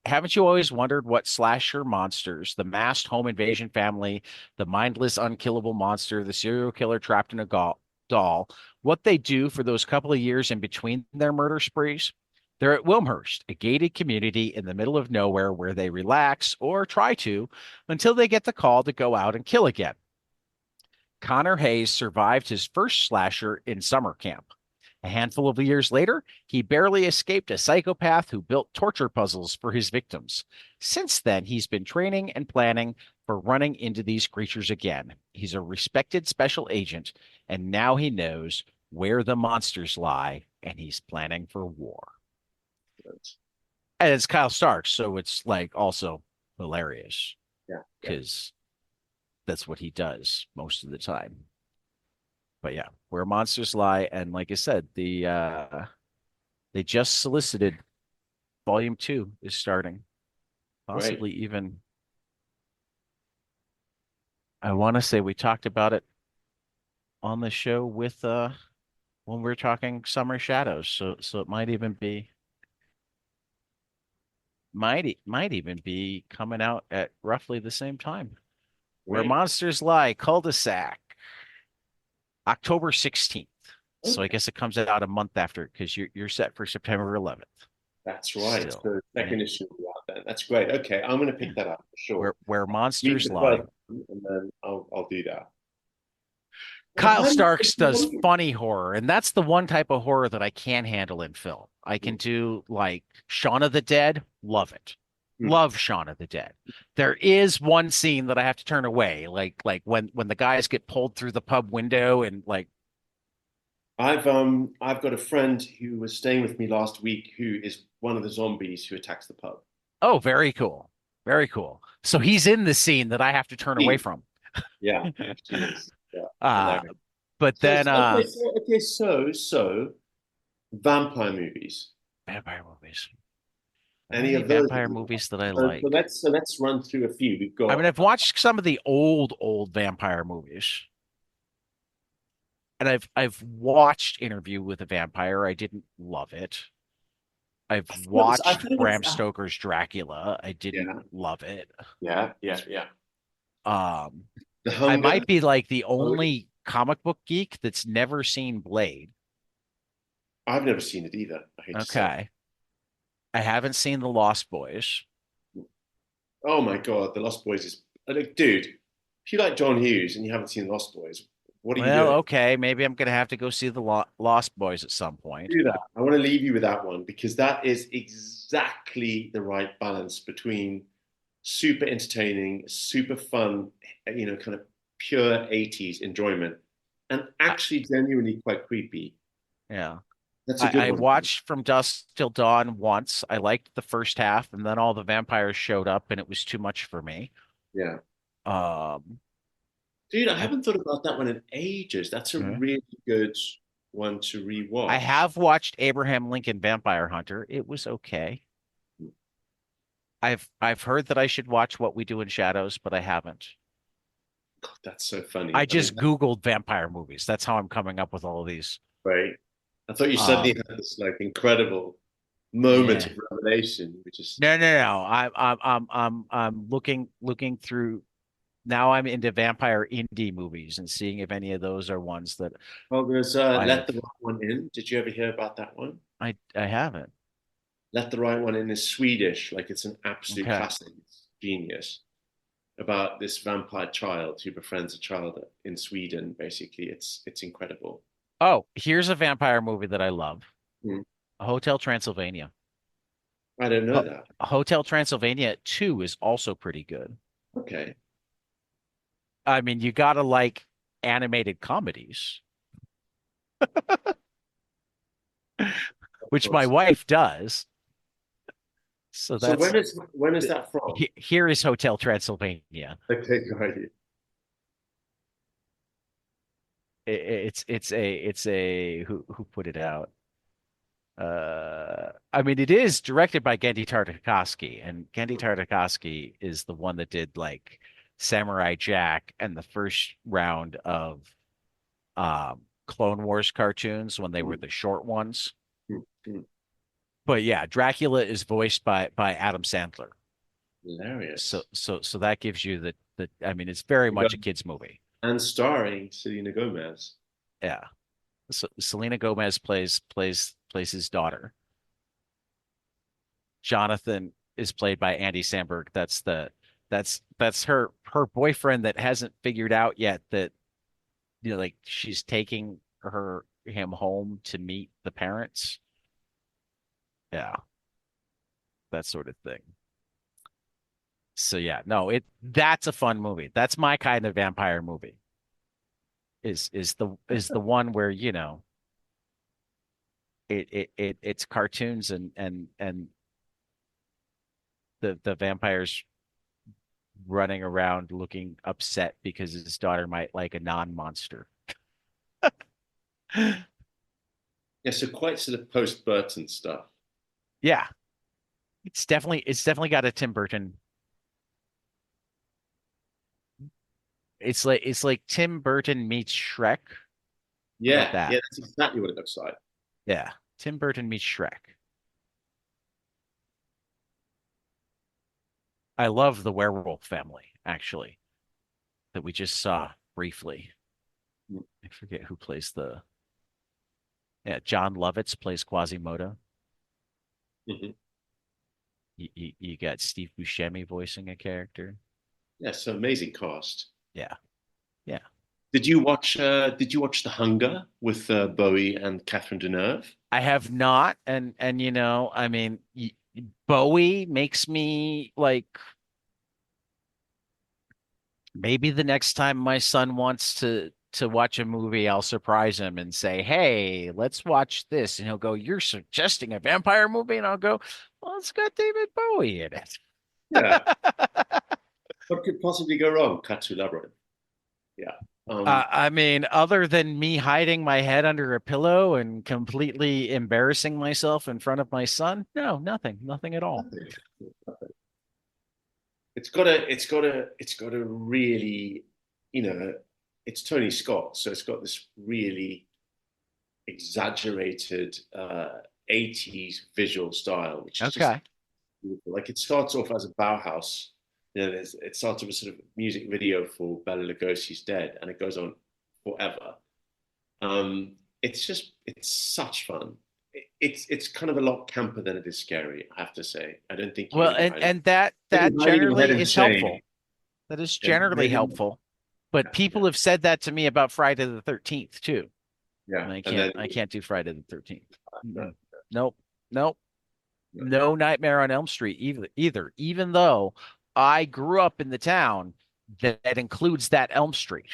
[SPEAKER 1] haven't you always wondered what slasher monsters, the masked home invasion family, the mindless unkillable monster, the serial killer trapped in a doll, what they do for those couple of years in between their murder sprees? They're at Wilmhurst, a gated community in the middle of nowhere where they relax or try to until they get the call to go out and kill again. Connor Hayes survived his first slasher in summer camp. A handful of years later, he barely escaped a psychopath who built torture puzzles for his victims. Since then, he's been training and planning for running into these creatures again. He's a respected special agent, and now he knows where the monsters lie, and he's planning for war. And it's Kyle Starks, so it's like also hilarious
[SPEAKER 2] yeah, yeah.
[SPEAKER 1] because that's what he does most of the time. But yeah, Where Monsters Lie, and like I said, they just solicited volume 2 is starting.
[SPEAKER 2] Great.
[SPEAKER 1] Possibly even, I want to say we talked about it on the show with when we were talking Summer Shadows. So it might even be coming out at roughly the same time. Where
[SPEAKER 2] Great.
[SPEAKER 1] Monsters Lie, cul-de-sac, October 16th. So I
[SPEAKER 2] Okay.
[SPEAKER 1] guess it comes out a month after because you're set for September 11th.
[SPEAKER 2] That's right.
[SPEAKER 1] Still,
[SPEAKER 2] So the
[SPEAKER 1] yeah.
[SPEAKER 2] second issue will be out then. That's great. Okay, I'm going to
[SPEAKER 1] Yeah.
[SPEAKER 2] pick that up for sure.
[SPEAKER 1] Where
[SPEAKER 2] Read
[SPEAKER 1] Monsters
[SPEAKER 2] the
[SPEAKER 1] Lie.
[SPEAKER 2] first one, and then I'll do that. Well,
[SPEAKER 1] Kyle
[SPEAKER 2] how do
[SPEAKER 1] Starks does
[SPEAKER 2] you,
[SPEAKER 1] funny horror, and that's the one type of horror that I can handle in film. I can do like Shaun of the Dead, love it. Love Shaun of the Dead. There is one scene that I have to turn away, like when the guys get pulled through the pub window and like,
[SPEAKER 2] I've got a friend who was staying with me last week who is one of the zombies who attacks the pub.
[SPEAKER 1] oh, very cool. Very cool. So he's in the scene that I have to turn away
[SPEAKER 2] She-
[SPEAKER 1] from.
[SPEAKER 2] Yeah, she is. Yeah,
[SPEAKER 1] Uh,
[SPEAKER 2] hilarious.
[SPEAKER 1] but
[SPEAKER 2] So,
[SPEAKER 1] then
[SPEAKER 2] so okay, so vampire movies.
[SPEAKER 1] vampire movies. Are there
[SPEAKER 2] Any
[SPEAKER 1] any
[SPEAKER 2] of those that
[SPEAKER 1] vampire
[SPEAKER 2] you
[SPEAKER 1] movies that I
[SPEAKER 2] like? So
[SPEAKER 1] like?
[SPEAKER 2] let's run through a few. We've
[SPEAKER 1] I mean,
[SPEAKER 2] got
[SPEAKER 1] I've watched some of the old vampire movies. And I've watched Interview with a Vampire. I didn't love it. I've
[SPEAKER 2] I
[SPEAKER 1] watched
[SPEAKER 2] think it's
[SPEAKER 1] Bram Stoker's Dracula. I didn't
[SPEAKER 2] yeah,
[SPEAKER 1] love it.
[SPEAKER 2] yeah.
[SPEAKER 1] Um,
[SPEAKER 2] The
[SPEAKER 1] I
[SPEAKER 2] Hunger.
[SPEAKER 1] might be like the
[SPEAKER 2] Oh,
[SPEAKER 1] only comic book geek that's never seen Blade.
[SPEAKER 2] I've never seen it either. I hate to say.
[SPEAKER 1] Okay. I haven't seen The Lost Boys.
[SPEAKER 2] Oh my God, The Lost Boys is like, dude. If you like John Hughes and you haven't seen Lost Boys, what are you
[SPEAKER 1] Well,
[SPEAKER 2] doing?
[SPEAKER 1] okay, maybe I'm gonna have to go see the Lost Boys at some point.
[SPEAKER 2] Do that. I want to leave you with that one because that is exactly the right balance between super entertaining, super fun, kind of pure 80s enjoyment, and
[SPEAKER 1] I,
[SPEAKER 2] actually genuinely quite creepy.
[SPEAKER 1] yeah.
[SPEAKER 2] That's a good
[SPEAKER 1] I
[SPEAKER 2] one.
[SPEAKER 1] watched From Dusk Till Dawn once. I liked the first half, and then all the vampires showed up, and it was too much for me.
[SPEAKER 2] Yeah.
[SPEAKER 1] Um,
[SPEAKER 2] Dude, I
[SPEAKER 1] I
[SPEAKER 2] haven't thought about that one in ages. That's a
[SPEAKER 1] Mhm.
[SPEAKER 2] really good one to
[SPEAKER 1] I
[SPEAKER 2] rewatch.
[SPEAKER 1] have watched Abraham Lincoln Vampire Hunter. It was okay. I've heard that I should watch What We Do in Shadows, but I haven't.
[SPEAKER 2] God, that's so funny.
[SPEAKER 1] I
[SPEAKER 2] I mean,
[SPEAKER 1] just Googled vampire movies. That's how I'm coming up with all of these.
[SPEAKER 2] right. I thought you suddenly
[SPEAKER 1] Um,
[SPEAKER 2] had this like incredible moment
[SPEAKER 1] yeah.
[SPEAKER 2] of revelation, which is
[SPEAKER 1] No. I'm looking through now. I'm into vampire indie movies and seeing if any of those are ones that
[SPEAKER 2] well, there's Let
[SPEAKER 1] I've
[SPEAKER 2] the Right One In. Did you ever hear about that one?
[SPEAKER 1] I haven't.
[SPEAKER 2] Let the Right One In is Swedish, like it's an absolute
[SPEAKER 1] Okay.
[SPEAKER 2] classic. It's genius about this vampire child who befriends a child in Sweden. Basically, it's incredible.
[SPEAKER 1] Oh, here's a vampire movie that I love.
[SPEAKER 2] Hmm.
[SPEAKER 1] Hotel Transylvania.
[SPEAKER 2] I don't know
[SPEAKER 1] Ho
[SPEAKER 2] that.
[SPEAKER 1] Hotel Transylvania 2 is also pretty good.
[SPEAKER 2] Okay.
[SPEAKER 1] I mean, you gotta like animated comedies,
[SPEAKER 2] Of
[SPEAKER 1] which my
[SPEAKER 2] course.
[SPEAKER 1] wife does. So
[SPEAKER 2] So
[SPEAKER 1] that's
[SPEAKER 2] when is that from?
[SPEAKER 1] here is Hotel Transylvania.
[SPEAKER 2] Okay, got you.
[SPEAKER 1] It's a who put it out? I mean, it is directed by Genndy Tartakovsky, and Genndy Tartakovsky is the one that did like Samurai Jack and the first round of Clone Wars cartoons when they were the short ones.
[SPEAKER 2] Mm,
[SPEAKER 1] But yeah, Dracula is voiced by Adam Sandler. So
[SPEAKER 2] hilarious.
[SPEAKER 1] so so that gives you the I mean, it's very much a kid's movie.
[SPEAKER 2] And starring Selena Gomez.
[SPEAKER 1] Yeah. So Selena Gomez plays his daughter. Jonathan is played by Andy Samberg. That's her boyfriend that hasn't figured out yet that like she's taking him home to meet the parents. Yeah, that sort of thing. So yeah, no, that's a fun movie. That's my kind of vampire movie. Is the one where, it's cartoons and the vampires running around looking upset because his daughter might like a non-monster.
[SPEAKER 2] Yeah, so quite sort of post Burton stuff.
[SPEAKER 1] Yeah, it's definitely got a Tim Burton. It's like Tim Burton meets Shrek. How about
[SPEAKER 2] Yeah,
[SPEAKER 1] that?
[SPEAKER 2] yeah, that's exactly what it looks like.
[SPEAKER 1] Yeah, Tim Burton meets Shrek. I love the werewolf family, actually, that we just saw briefly. I forget who plays the. Yeah, John Lovitz plays Quasimodo.
[SPEAKER 2] Mhm.
[SPEAKER 1] You got Steve Buscemi voicing a character.
[SPEAKER 2] Yeah, so amazing cast.
[SPEAKER 1] Yeah, yeah.
[SPEAKER 2] Did you watch The Hunger with Bowie and Catherine Deneuve?
[SPEAKER 1] I have not, and I mean, Bowie makes me like maybe the next time my son wants to watch a movie, I'll surprise him and say, "Hey, let's watch this." And he'll go, "You're suggesting a vampire movie?" And I'll go, "Well, it's got David Bowie in it."
[SPEAKER 2] Yeah. What could possibly go wrong? Katsu Labyrinth. Yeah.
[SPEAKER 1] I mean, other than me hiding my head under a pillow and completely embarrassing myself in front of my son, no, nothing at all.
[SPEAKER 2] Nothing. It's got a really, you know, it's Tony Scott, so it's got this really exaggerated 80s visual style, which is just
[SPEAKER 1] Okay.
[SPEAKER 2] beautiful. Like it starts off as a Bauhaus. It starts with a sort of music video for Bela Lugosi's Dead, and it goes on forever. It's such fun. It's kind of a lot camper than it is scary, I have to say. I don't think you're
[SPEAKER 1] Well,
[SPEAKER 2] going to be
[SPEAKER 1] and
[SPEAKER 2] hiding.
[SPEAKER 1] and that
[SPEAKER 2] I think
[SPEAKER 1] that
[SPEAKER 2] you're hiding your head
[SPEAKER 1] generally
[SPEAKER 2] in
[SPEAKER 1] is
[SPEAKER 2] shame.
[SPEAKER 1] helpful. That is
[SPEAKER 2] Yeah,
[SPEAKER 1] generally
[SPEAKER 2] maybe.
[SPEAKER 1] helpful. But
[SPEAKER 2] Yeah,
[SPEAKER 1] people have said that to me about Friday the 13th too.
[SPEAKER 2] yeah.
[SPEAKER 1] And I
[SPEAKER 2] And
[SPEAKER 1] can't
[SPEAKER 2] then
[SPEAKER 1] I can't do Friday the 13th.
[SPEAKER 2] no,
[SPEAKER 1] Nope. Nope.
[SPEAKER 2] no.
[SPEAKER 1] No Nightmare on Elm Street either, even though I grew up in the town that includes that Elm Street.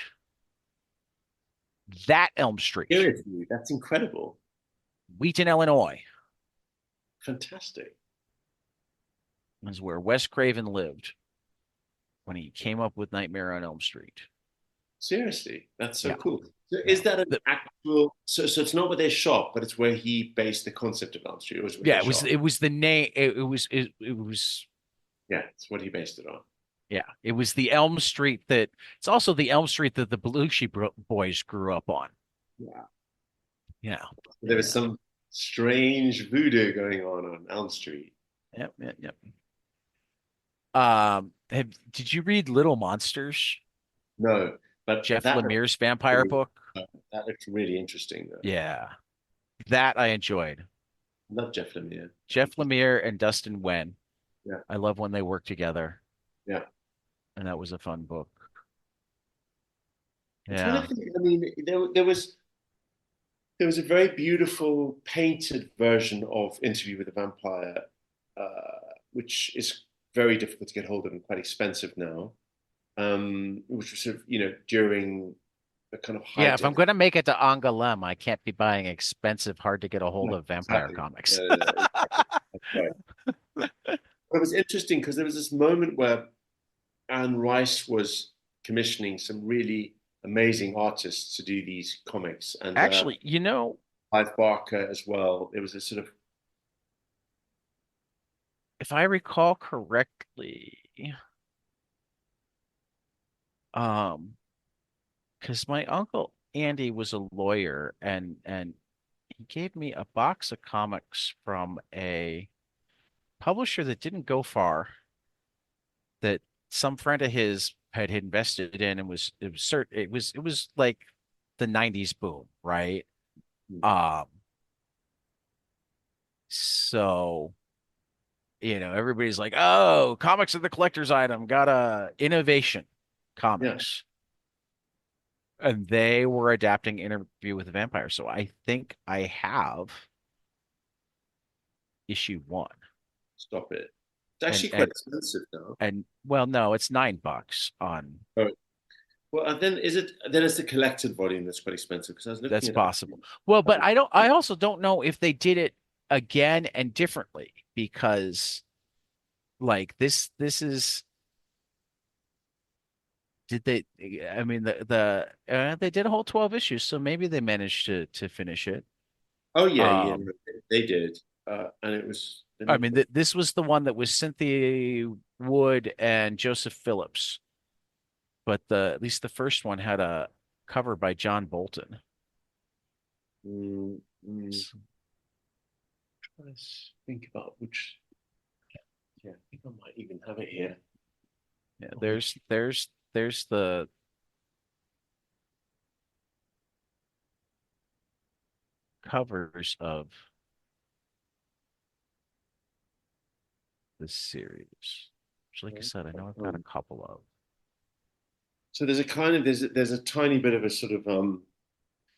[SPEAKER 1] That Elm Street,
[SPEAKER 2] Seriously, that's incredible.
[SPEAKER 1] Wheaton, Illinois,
[SPEAKER 2] Fantastic.
[SPEAKER 1] is where Wes Craven lived when he came up with Nightmare on Elm Street.
[SPEAKER 2] Seriously, that's so
[SPEAKER 1] Yeah.
[SPEAKER 2] cool. So is
[SPEAKER 1] No.
[SPEAKER 2] that an actual? So it's not where they shot, but it's where he based the concept of Elm Street. It was where
[SPEAKER 1] Yeah,
[SPEAKER 2] they
[SPEAKER 1] it was
[SPEAKER 2] shot.
[SPEAKER 1] it was the name it was
[SPEAKER 2] Yeah, it's what he based it on.
[SPEAKER 1] yeah, it was the Elm Street that it's also the Elm Street that the Belushi boys grew up on.
[SPEAKER 2] Yeah.
[SPEAKER 1] Yeah.
[SPEAKER 2] There was
[SPEAKER 1] Yeah.
[SPEAKER 2] some strange voodoo going on Elm Street.
[SPEAKER 1] Yep, yep, yep. Did you read Little Monsters?
[SPEAKER 2] No, but
[SPEAKER 1] Jeff Lemire's vampire
[SPEAKER 2] really,
[SPEAKER 1] book?
[SPEAKER 2] that looks really interesting though.
[SPEAKER 1] Yeah. That I enjoyed.
[SPEAKER 2] I love Jeff Lemire.
[SPEAKER 1] Jeff Lemire and Dustin Nguyen.
[SPEAKER 2] Yeah,
[SPEAKER 1] I love when they work together,
[SPEAKER 2] yeah.
[SPEAKER 1] and that was a fun book.
[SPEAKER 2] I'm trying
[SPEAKER 1] Yeah.
[SPEAKER 2] to think. I mean, there was a very beautiful painted version of Interview with a Vampire, which is very difficult to get hold of and quite expensive now. Which was sort of during the kind of
[SPEAKER 1] Yeah,
[SPEAKER 2] height
[SPEAKER 1] if I'm
[SPEAKER 2] of
[SPEAKER 1] going to make it to Angoulême, I can't be buying expensive, hard to get a hold
[SPEAKER 2] yeah,
[SPEAKER 1] of vampire
[SPEAKER 2] exactly.
[SPEAKER 1] comics.
[SPEAKER 2] Exactly. That's right. But it was interesting because there was this moment where Anne Rice was commissioning some really amazing artists to do these comics, and
[SPEAKER 1] Actually,
[SPEAKER 2] Clive Barker as well. It was a sort of
[SPEAKER 1] if I recall correctly, um, because my uncle Andy was a lawyer and he gave me a box of comics from a publisher that didn't go far, that some friend of his had invested in, and it was like the 90s boom, right? Um, so everybody's like, "Oh, comics are the collector's item. Got a Innovation
[SPEAKER 2] Yeah,
[SPEAKER 1] Comics." And they were adapting Interview with the Vampire. So I think I have issue one.
[SPEAKER 2] stop it. It's
[SPEAKER 1] And
[SPEAKER 2] actually quite
[SPEAKER 1] and
[SPEAKER 2] expensive now.
[SPEAKER 1] and well, no, it's $9 on.
[SPEAKER 2] Oh, well, then is it? Then it's the collected volume that's quite expensive because I was looking
[SPEAKER 1] That's
[SPEAKER 2] at
[SPEAKER 1] possible. Well, but
[SPEAKER 2] other.
[SPEAKER 1] I also don't know if they did it again and differently, because like this is did they I mean they did a whole 12 issues, so maybe they managed to finish it.
[SPEAKER 2] Oh yeah, yeah,
[SPEAKER 1] Um
[SPEAKER 2] they did, and it was. Let
[SPEAKER 1] I
[SPEAKER 2] me
[SPEAKER 1] mean
[SPEAKER 2] look.
[SPEAKER 1] this was the one that was Cynthia Wood and Joseph Phillips, but the at least the first one had a cover by John Bolton.
[SPEAKER 2] Mm, mm, let's think about which. Yeah, I think I might even have it here.
[SPEAKER 1] Yeah,
[SPEAKER 2] On the
[SPEAKER 1] there's the covers of this series. Which, like I said, I know I've got a couple of.
[SPEAKER 2] So there's a kind of there's a tiny bit of a sort of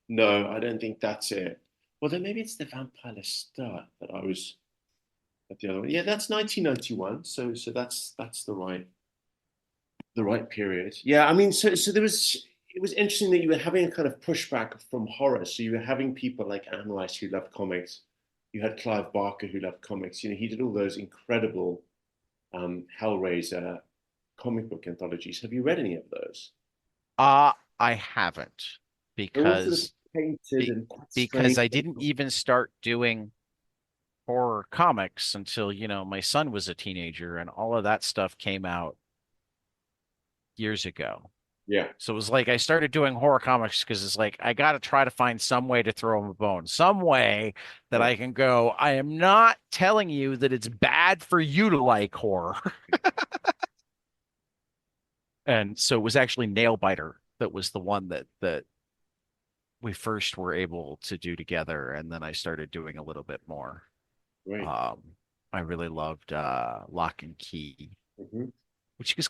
[SPEAKER 2] no, I don't think that's it. Well then maybe it's the Vampire Lestat that I was at the other one. Yeah, that's 1991. So that's the right period. Yeah, I mean, so there was. It was interesting that you were having a kind of pushback from horror. So you were having people like Anne Rice who loved comics. You had Clive Barker who loved comics. He did all those incredible Hellraiser comic book anthologies. Have you read any of those?
[SPEAKER 1] I haven't,
[SPEAKER 2] They're all sort of
[SPEAKER 1] because
[SPEAKER 2] painted
[SPEAKER 1] be,
[SPEAKER 2] and quite
[SPEAKER 1] because
[SPEAKER 2] strange.
[SPEAKER 1] I didn't even start doing horror comics until, my son was a teenager, and all of that stuff came out years ago.
[SPEAKER 2] Yeah,
[SPEAKER 1] So it was like I started doing horror comics because it's like I got to try to find some way to throw him a bone, some way that
[SPEAKER 2] yeah,
[SPEAKER 1] I can go, I am not telling you that it's bad for you to like horror. And so it was actually Nailbiter that was the one that we first were able to do together, and then I started doing a little bit more.
[SPEAKER 2] great.
[SPEAKER 1] Um, I really loved Lock and Key,
[SPEAKER 2] Hmm.
[SPEAKER 1] which is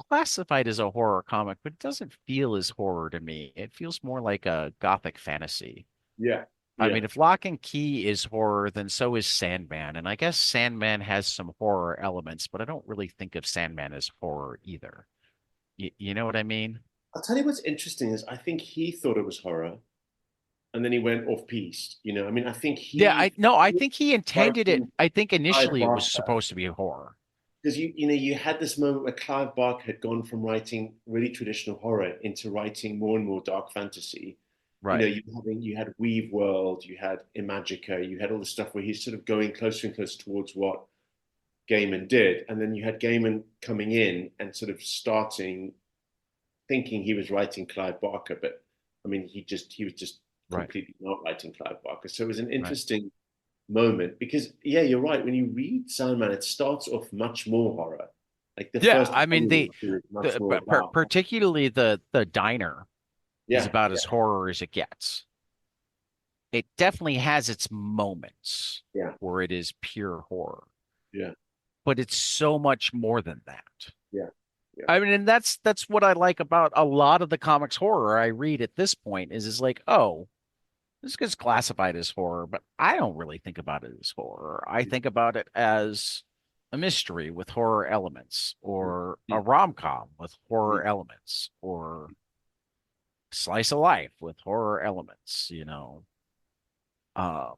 [SPEAKER 1] classified as a horror comic, but it doesn't feel as horror to me. It feels more like a gothic fantasy.
[SPEAKER 2] Yeah,
[SPEAKER 1] I
[SPEAKER 2] yeah.
[SPEAKER 1] mean, if Lock and Key is horror, then so is Sandman. And I guess Sandman has some horror elements, but I don't really think of Sandman as horror either. You know what I mean?
[SPEAKER 2] I'll tell you what's interesting is I think he thought it was horror, and then he went off piste. I mean, I think
[SPEAKER 1] Yeah,
[SPEAKER 2] he
[SPEAKER 1] I think he intended it.
[SPEAKER 2] writing
[SPEAKER 1] I think
[SPEAKER 2] Clive
[SPEAKER 1] initially it was
[SPEAKER 2] Barker
[SPEAKER 1] supposed to be horror.
[SPEAKER 2] because you had this moment where Clive Barker had gone from writing really traditional horror into writing more and more dark fantasy.
[SPEAKER 1] Right,
[SPEAKER 2] You had Weave World, you had Imagica, you had all the stuff where he's sort of going closer and closer towards what Gaiman did, and then you had Gaiman coming in and sort of starting thinking he was writing Clive Barker, but I mean he was just
[SPEAKER 1] right,
[SPEAKER 2] completely not writing Clive Barker. So it was an
[SPEAKER 1] right.
[SPEAKER 2] interesting moment because yeah, you're right. When you read Sandman, it starts off much more horror. Like the
[SPEAKER 1] Yeah,
[SPEAKER 2] first
[SPEAKER 1] I mean
[SPEAKER 2] volume is much more dark.
[SPEAKER 1] particularly the diner is
[SPEAKER 2] Yeah,
[SPEAKER 1] about
[SPEAKER 2] yeah,
[SPEAKER 1] as horror as it gets. It definitely has its moments
[SPEAKER 2] yeah,
[SPEAKER 1] where it is pure horror,
[SPEAKER 2] yeah,
[SPEAKER 1] but it's so much more than that.
[SPEAKER 2] yeah, yeah.
[SPEAKER 1] I mean, and that's what I like about a lot of the comics horror I read at this point is like, oh, this gets classified as horror, but I don't really think about it as horror. I think about it as a mystery with horror elements, or a rom-com with horror elements, or slice of life with horror elements. Um,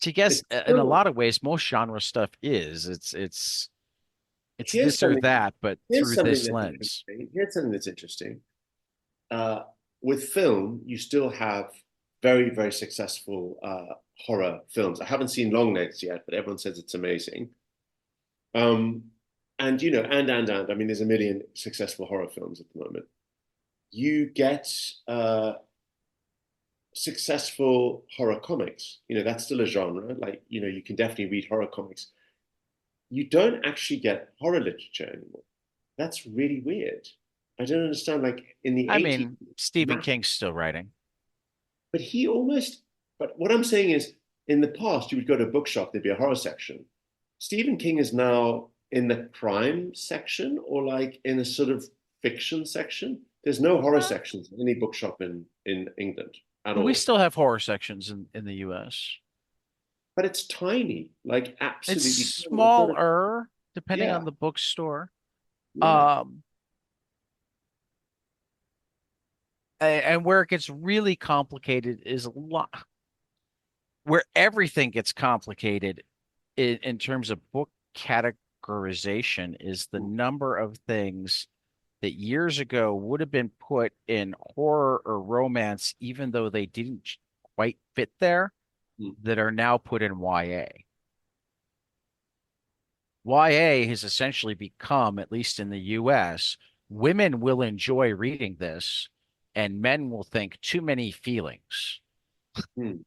[SPEAKER 1] to guess
[SPEAKER 2] It's
[SPEAKER 1] in a
[SPEAKER 2] still
[SPEAKER 1] lot of ways, most genre stuff is it's
[SPEAKER 2] here's
[SPEAKER 1] this or
[SPEAKER 2] something
[SPEAKER 1] that, but
[SPEAKER 2] here's
[SPEAKER 1] through
[SPEAKER 2] something
[SPEAKER 1] this
[SPEAKER 2] that's
[SPEAKER 1] lens.
[SPEAKER 2] interesting. Here's something that's interesting. Uh, with film, you still have very, very successful horror films. I haven't seen Longlegs yet, but everyone says it's amazing. Um, and and I mean, there's a million successful horror films at the moment. You get successful horror comics. That's still a genre. Like, you can definitely read horror comics. You don't actually get horror literature anymore. That's really weird. I don't understand. Like in the
[SPEAKER 1] I
[SPEAKER 2] 80s,
[SPEAKER 1] mean, Stephen King's still writing.
[SPEAKER 2] but he almost, but what I'm saying is, in the past, you would go to a bookshop, there'd be a horror section. Stephen King is now in the crime section or like in a sort of fiction section. There's no horror
[SPEAKER 1] Uh,
[SPEAKER 2] sections in any bookshop in England at
[SPEAKER 1] we
[SPEAKER 2] all.
[SPEAKER 1] still have horror sections in the US.
[SPEAKER 2] But it's tiny, like
[SPEAKER 1] It's
[SPEAKER 2] absolutely tiny. It's not a,
[SPEAKER 1] smaller depending
[SPEAKER 2] yeah,
[SPEAKER 1] on the bookstore.
[SPEAKER 2] yeah.
[SPEAKER 1] Um, and where it gets really complicated is a lot where everything gets complicated in terms of book categorization is the number of things that years ago would have been put in horror or romance, even though they didn't quite fit there,
[SPEAKER 2] Mm.
[SPEAKER 1] that are now put in YA. YA has essentially become, at least in the US, women will enjoy reading this, and men will think too many feelings.
[SPEAKER 2] Mm.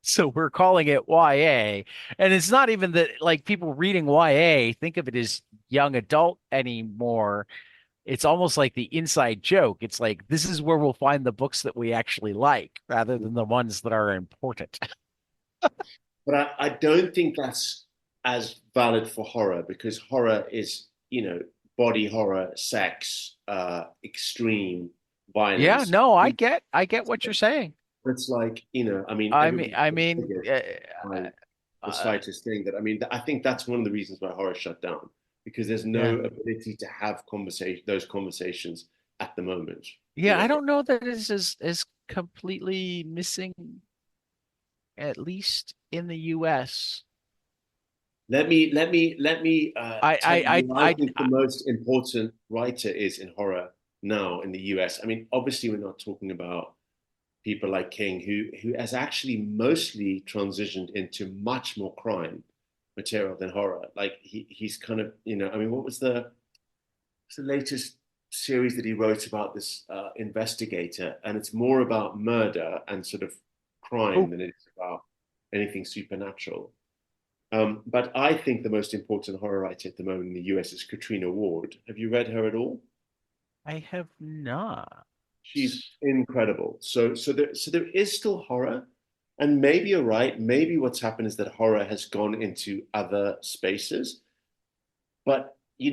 [SPEAKER 1] So we're calling it YA. And it's not even that like people reading YA think of it as young adult anymore. It's almost like the inside joke. It's like this is where we'll find the books that we actually like rather than the ones that are important.
[SPEAKER 2] But I don't think that's as valid for horror because horror is, body horror, sex, extreme
[SPEAKER 1] Yeah,
[SPEAKER 2] violence.
[SPEAKER 1] no, I get what you're saying.
[SPEAKER 2] It's like, I mean,
[SPEAKER 1] I mean,
[SPEAKER 2] everybody
[SPEAKER 1] I
[SPEAKER 2] gets
[SPEAKER 1] mean,
[SPEAKER 2] triggered by the
[SPEAKER 1] uh,
[SPEAKER 2] slightest thing. That I mean, I think that's one of the reasons why horror shut down because there's
[SPEAKER 1] yeah.
[SPEAKER 2] no ability to have those conversations at the moment.
[SPEAKER 1] Yeah, I don't know that it is completely missing, at least in the US.
[SPEAKER 2] Let me
[SPEAKER 1] I
[SPEAKER 2] tell
[SPEAKER 1] I
[SPEAKER 2] you who I think the
[SPEAKER 1] I
[SPEAKER 2] most important writer is in horror now in the US. I mean, obviously, we're not talking about people like King, who has actually mostly transitioned into much more crime material than horror. Like he's kind of, I mean, what's the latest series that he wrote about this investigator, and it's more about murder and sort of crime
[SPEAKER 1] oh,
[SPEAKER 2] than it's about anything supernatural. But I think the most important horror writer at the moment in the US is Katrina Ward. Have you read her at all?
[SPEAKER 1] I have not.
[SPEAKER 2] She's incredible. So there is still horror, and maybe you're right. Maybe what's happened is that horror has gone into other spaces. But you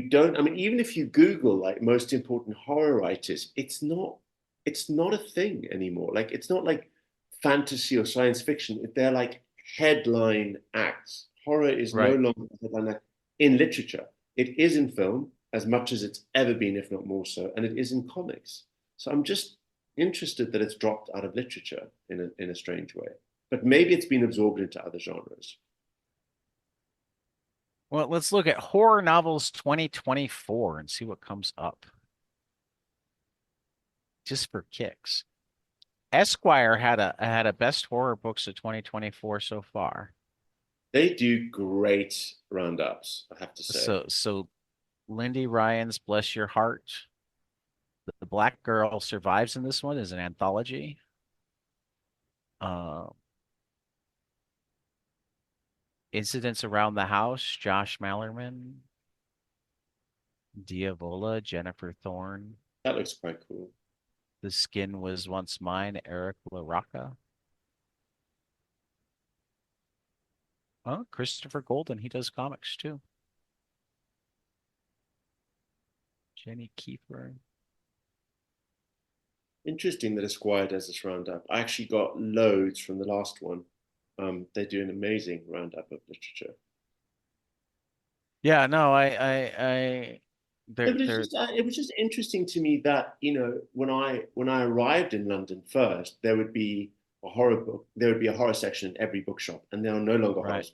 [SPEAKER 2] don't. I mean, even if you Google like most important horror writers, it's not a thing anymore. Like it's not like fantasy or science fiction. They're like headline acts. Horror is no
[SPEAKER 1] Right.
[SPEAKER 2] longer a headline act in literature. It is in film as much as it's ever been, if not more so, and it is in comics. So I'm just interested that it's dropped out of literature in a strange way. But maybe it's been absorbed into other genres.
[SPEAKER 1] Well, let's look at horror novels 2024 and see what comes up just for kicks. Esquire had a best horror books of 2024 so far.
[SPEAKER 2] They do great roundups, I have to say.
[SPEAKER 1] So Lindy Ryan's Bless Your Heart. The Black Girl survives in this one is an anthology. Uh, Incidents Around the House, Josh Mallerman. Diavola, Jennifer Thorne.
[SPEAKER 2] That looks quite cool.
[SPEAKER 1] The Skin Was Once Mine, Eric LaRocca. Oh, Christopher Golden, he does comics too. Jenny Kiefer.
[SPEAKER 2] Interesting that Esquire does this roundup. I actually got loads from the last one. They do an amazing roundup of literature.
[SPEAKER 1] Yeah, no, I
[SPEAKER 2] No,
[SPEAKER 1] they're
[SPEAKER 2] but
[SPEAKER 1] they're
[SPEAKER 2] it was just interesting to me that when I arrived in London first, there would be a horror book. There would be a horror section in every bookshop, and there are no longer horror
[SPEAKER 1] right.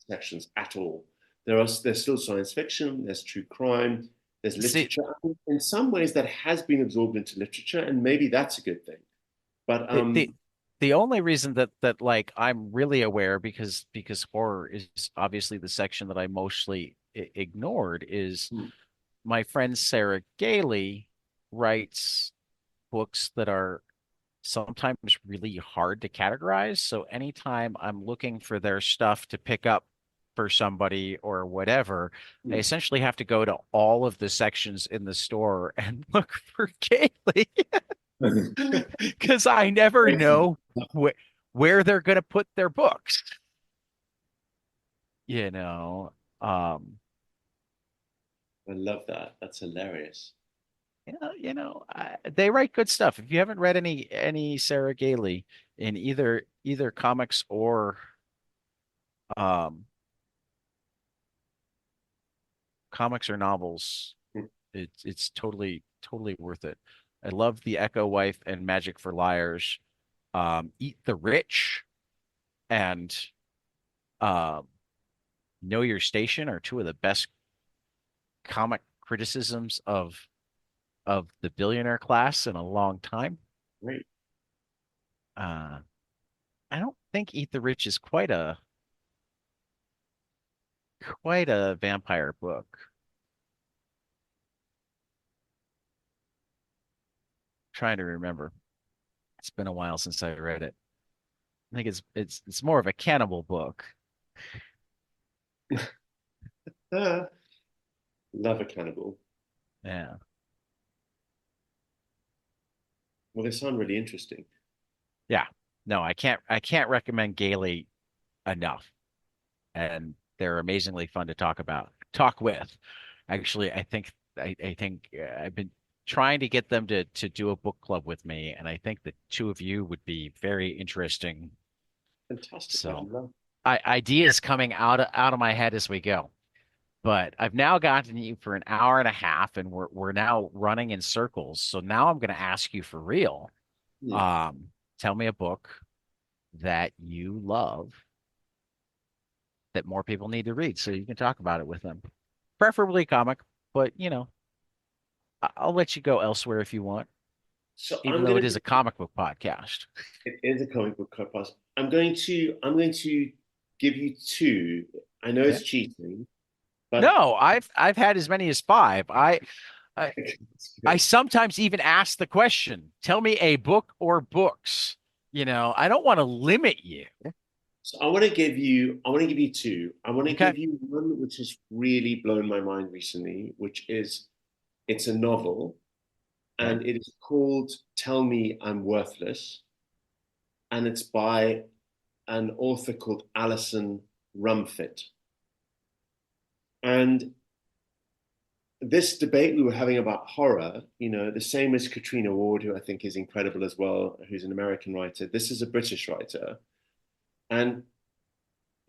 [SPEAKER 2] sections at all. There's still science fiction. There's true crime. There's
[SPEAKER 1] See,
[SPEAKER 2] literature. In some ways, that has been absorbed into literature, and maybe that's a good thing. But
[SPEAKER 1] the only reason that like I'm really aware because horror is obviously the section that I mostly ignored is my friend Sarah Gailey writes books that are sometimes really hard to categorize. So anytime I'm looking for their stuff to pick up for somebody or whatever, I
[SPEAKER 2] Hmm.
[SPEAKER 1] essentially have to go to all of the sections in the store and look for Kaylee because I never know wh where they're going to put their books, you know. Um,
[SPEAKER 2] I love that. That's hilarious.
[SPEAKER 1] they write good stuff. If you haven't read any Sarah Gailey in either comics or um novels,
[SPEAKER 2] Hmm.
[SPEAKER 1] it's totally worth it. I love The Echo Wife and Magic for Liars. Eat the Rich and um Know Your Station are two of the best comic criticisms of the billionaire class in a long time.
[SPEAKER 2] Great.
[SPEAKER 1] Uh, I don't think Eat the Rich is quite a vampire book. Trying to remember. It's been a while since I read it. I think it's more of a cannibal book.
[SPEAKER 2] Ah, love a cannibal.
[SPEAKER 1] Yeah.
[SPEAKER 2] Well, they sound really interesting.
[SPEAKER 1] Yeah. No, I can't recommend Gailey enough. And they're amazingly fun to talk with. Actually, I think I've been trying to get them to do a book club with me, and I think the two of you would be very interesting.
[SPEAKER 2] Fantastic. I'd
[SPEAKER 1] So,
[SPEAKER 2] love.
[SPEAKER 1] ideas coming out of my head as we go. But I've now gotten you for an hour and a half, and we're now running in circles. So now I'm going to ask you for real.
[SPEAKER 2] Hmm.
[SPEAKER 1] Um, Tell me a book that you love that more people need to read, so you can talk about it with them. Preferably comic, but I'll let you go elsewhere if you want,
[SPEAKER 2] So
[SPEAKER 1] even
[SPEAKER 2] I'm
[SPEAKER 1] though
[SPEAKER 2] gonna.
[SPEAKER 1] it is a comic book podcast.
[SPEAKER 2] It is a comic book podcast. I'm going to give you two. I know
[SPEAKER 1] Yeah.
[SPEAKER 2] it's cheating, but
[SPEAKER 1] No, I've had as many as five. I I sometimes even ask the question, tell me a book or books. I don't want to limit you.
[SPEAKER 2] so I want to give you two. I want to
[SPEAKER 1] Okay.
[SPEAKER 2] give you one which has really blown my mind recently, which is it's a novel
[SPEAKER 1] Okay.
[SPEAKER 2] and it is called Tell Me I'm Worthless, and it's by an author called Alison Rumfitt. And this debate we were having about horror, the same as Katrina Ward, who I think is incredible as well, who's an American writer. This is a British writer. And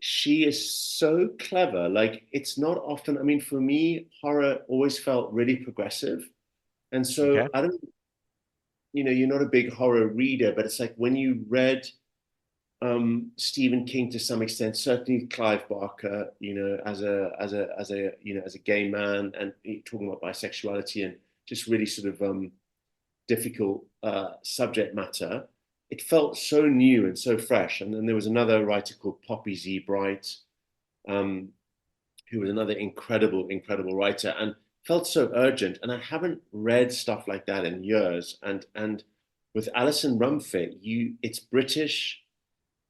[SPEAKER 2] she is so clever. Like, it's not often, I mean, for me, horror always felt really progressive. And
[SPEAKER 1] Okay.
[SPEAKER 2] so I don't, you're not a big horror reader, but it's like when you read Stephen King to some extent, certainly Clive Barker, as a gay man and talking about bisexuality and just really sort of difficult subject matter. It felt so new and so fresh. And then there was another writer called Poppy Z. Bright, um, who was another incredible writer, and felt so urgent. And I haven't read stuff like that in years. And with Alison Rumfitt, it's British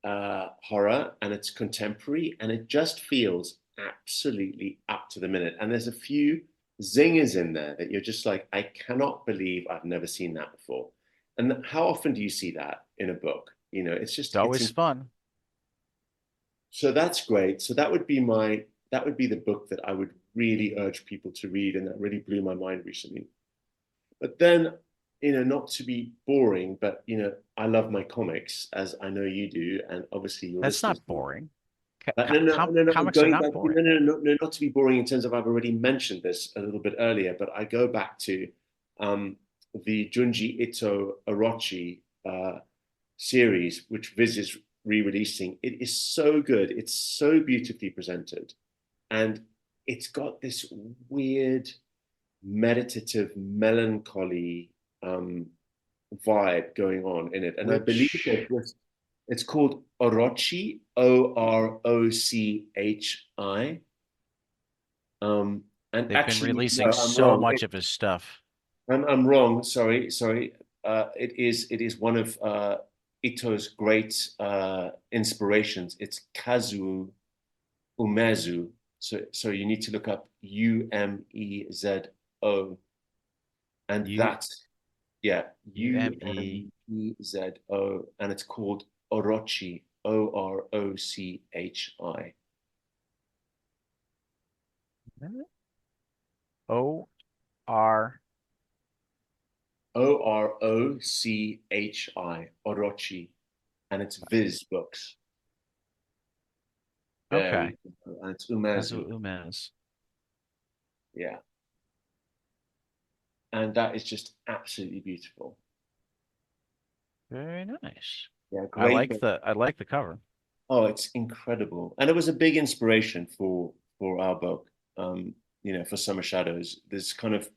[SPEAKER 2] horror and it's contemporary and it just feels absolutely up to the minute. And there's a few zingers in there that you're just like, I cannot believe I've never seen that before. And how often do you see that in a book? It's
[SPEAKER 1] It's
[SPEAKER 2] just
[SPEAKER 1] always fun.
[SPEAKER 2] so that's great. So that would be the book that I would really urge people to read, and that really blew my mind recently. But then, not to be boring, but I love my comics as I know you do, and obviously your
[SPEAKER 1] That's
[SPEAKER 2] listeners
[SPEAKER 1] not
[SPEAKER 2] do.
[SPEAKER 1] boring.
[SPEAKER 2] But no, no, no, no. I'm
[SPEAKER 1] Comics are
[SPEAKER 2] going
[SPEAKER 1] not
[SPEAKER 2] back.
[SPEAKER 1] boring.
[SPEAKER 2] No, no, no, no, not to be boring in terms of I've already mentioned this a little bit earlier, but I go back to um, the Junji Ito Orochi series, which Viz is re-releasing. It is so good. It's so beautifully presented, and it's got this weird, meditative, melancholy um, vibe going on in it. And I believe
[SPEAKER 1] Which
[SPEAKER 2] that it's called Orochi, Orochi. And
[SPEAKER 1] they've been
[SPEAKER 2] actually, no,
[SPEAKER 1] releasing
[SPEAKER 2] I'm
[SPEAKER 1] so
[SPEAKER 2] wrong.
[SPEAKER 1] much of his stuff.
[SPEAKER 2] I'm wrong. Sorry. it is one of Ito's great inspirations. It's Kazuo Umezu. So you need to look up Umezo, and
[SPEAKER 1] U
[SPEAKER 2] that's yeah,
[SPEAKER 1] UME.
[SPEAKER 2] Umezo, and it's called Orochi, Orochi.
[SPEAKER 1] O-R.
[SPEAKER 2] Orochi, and it's Viz Books. There we
[SPEAKER 1] Okay.
[SPEAKER 2] go. And it's
[SPEAKER 1] Kazu
[SPEAKER 2] Umezu.
[SPEAKER 1] Umez.
[SPEAKER 2] Yeah. And that is just absolutely beautiful.
[SPEAKER 1] Very nice.
[SPEAKER 2] Yeah, great book.
[SPEAKER 1] I like the cover.
[SPEAKER 2] Oh, it's incredible. And it was a big inspiration for our book. For Summer Shadows. This kind of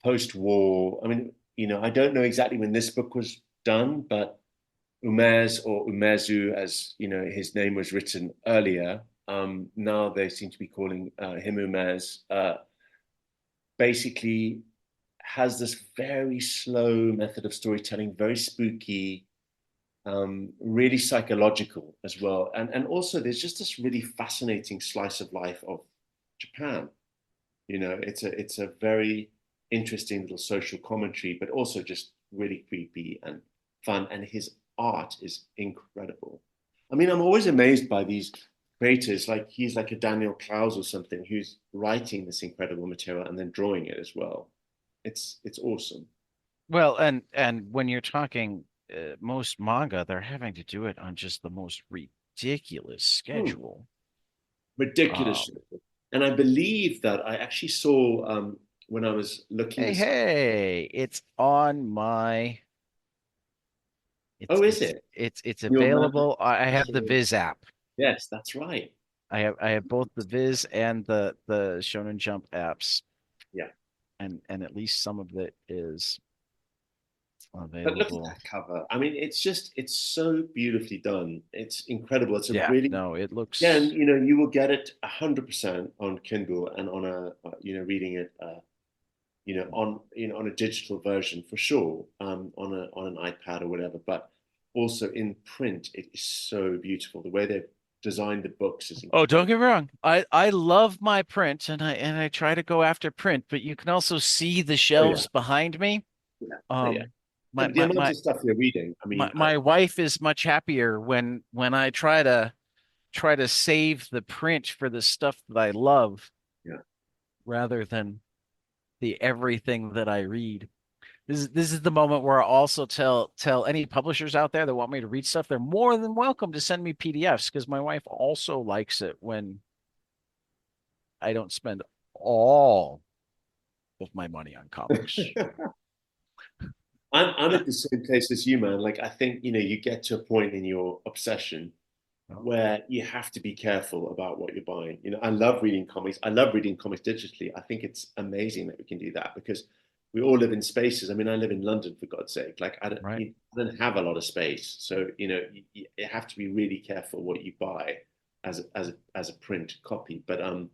[SPEAKER 2] post-war. I mean, I don't know exactly when this book was done, but Umez or Umezu, as his name was written earlier. Now they seem to be calling him Umez. Basically, has this very slow method of storytelling, very spooky, really psychological as well, and also there's just this really fascinating slice of life of Japan. It's a very interesting little social commentary, but also just really creepy and fun. And his art is incredible. I mean, I'm always amazed by these creators. Like he's like a Daniel Clowes or something who's writing this incredible material and then drawing it as well. It's awesome.
[SPEAKER 1] Well, and when you're talking most manga, they're having to do it on just the most ridiculous
[SPEAKER 2] Hmm.
[SPEAKER 1] schedule.
[SPEAKER 2] Ridiculous.
[SPEAKER 1] Um,
[SPEAKER 2] And I believe that I actually saw when I was looking
[SPEAKER 1] hey,
[SPEAKER 2] this up.
[SPEAKER 1] hey, it's on my
[SPEAKER 2] Oh, is it?
[SPEAKER 1] it's
[SPEAKER 2] Your map?
[SPEAKER 1] available. I have the Viz app.
[SPEAKER 2] Yes, that's right.
[SPEAKER 1] I have both the Viz and the Shonen Jump apps,
[SPEAKER 2] Yeah.
[SPEAKER 1] and at least some of it is
[SPEAKER 2] But look at
[SPEAKER 1] available.
[SPEAKER 2] that cover. I mean, it's so beautifully done. It's incredible. It's a
[SPEAKER 1] Yeah,
[SPEAKER 2] really,
[SPEAKER 1] no, it
[SPEAKER 2] yeah, and
[SPEAKER 1] looks
[SPEAKER 2] you will get it 100% on Kindle and on reading it, on a digital version for sure, on an iPad or whatever. But also in print, it is so beautiful. The way they've designed the books is
[SPEAKER 1] Oh, don't
[SPEAKER 2] incredible.
[SPEAKER 1] get me wrong. I love my print and I try to go after print, but you can also see the
[SPEAKER 2] Oh yeah,
[SPEAKER 1] shelves behind me.
[SPEAKER 2] yeah, yeah.
[SPEAKER 1] Um
[SPEAKER 2] Yeah,
[SPEAKER 1] my
[SPEAKER 2] but the
[SPEAKER 1] my
[SPEAKER 2] amount
[SPEAKER 1] my
[SPEAKER 2] of stuff you're reading. I
[SPEAKER 1] my,
[SPEAKER 2] mean,
[SPEAKER 1] my wife is much happier when I try to save the print for the stuff that I love
[SPEAKER 2] yeah.
[SPEAKER 1] rather than the everything that I read. This is the moment where I also tell any publishers out there that want me to read stuff, they're more than welcome to send me PDFs because my wife also likes it when I don't spend all of my money on comics.
[SPEAKER 2] I'm at the same place as you, man. Like I think you get to a point in your obsession
[SPEAKER 1] Oh,
[SPEAKER 2] where you have to be careful about what you're buying. I love reading comics. I love reading comics digitally. I think it's amazing that we can do that because we all live in spaces. I mean, I live in London for God's sake. Like
[SPEAKER 1] right.
[SPEAKER 2] I don't have a lot of space, so you have to be really careful what you buy as a print copy. But I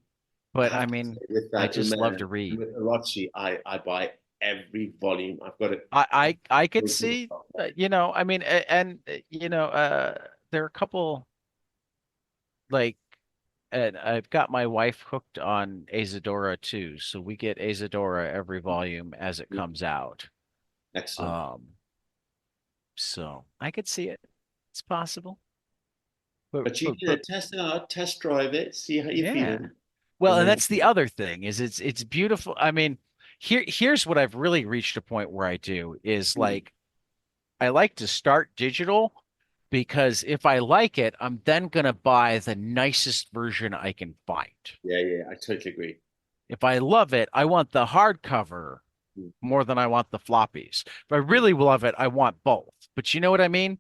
[SPEAKER 1] But I
[SPEAKER 2] have to
[SPEAKER 1] mean,
[SPEAKER 2] say with
[SPEAKER 1] I
[SPEAKER 2] that
[SPEAKER 1] just love
[SPEAKER 2] Uman
[SPEAKER 1] to read.
[SPEAKER 2] with Orochi, I buy every volume. I've got it.
[SPEAKER 1] I could see, I mean, and there are a couple like, and I've got my wife hooked on Azadora too, so we get Azadora every volume as it
[SPEAKER 2] Yeah,
[SPEAKER 1] comes out.
[SPEAKER 2] excellent.
[SPEAKER 1] Um, so I could see it. It's possible, but
[SPEAKER 2] But you
[SPEAKER 1] but but
[SPEAKER 2] test it out, test drive it, see how you're
[SPEAKER 1] yeah.
[SPEAKER 2] feeling,
[SPEAKER 1] Well,
[SPEAKER 2] and
[SPEAKER 1] and
[SPEAKER 2] then
[SPEAKER 1] that's the other thing is it's beautiful. I mean, here's what I've really reached a point where I do is
[SPEAKER 2] hmm,
[SPEAKER 1] like I like to start digital because if I like it, I'm then gonna buy the nicest version I can find.
[SPEAKER 2] yeah, yeah, I totally agree.
[SPEAKER 1] If I love it, I want the hardcover
[SPEAKER 2] Mm,
[SPEAKER 1] more than I want the floppies. If I
[SPEAKER 2] yeah,
[SPEAKER 1] really love it, I want both. But you know what I mean?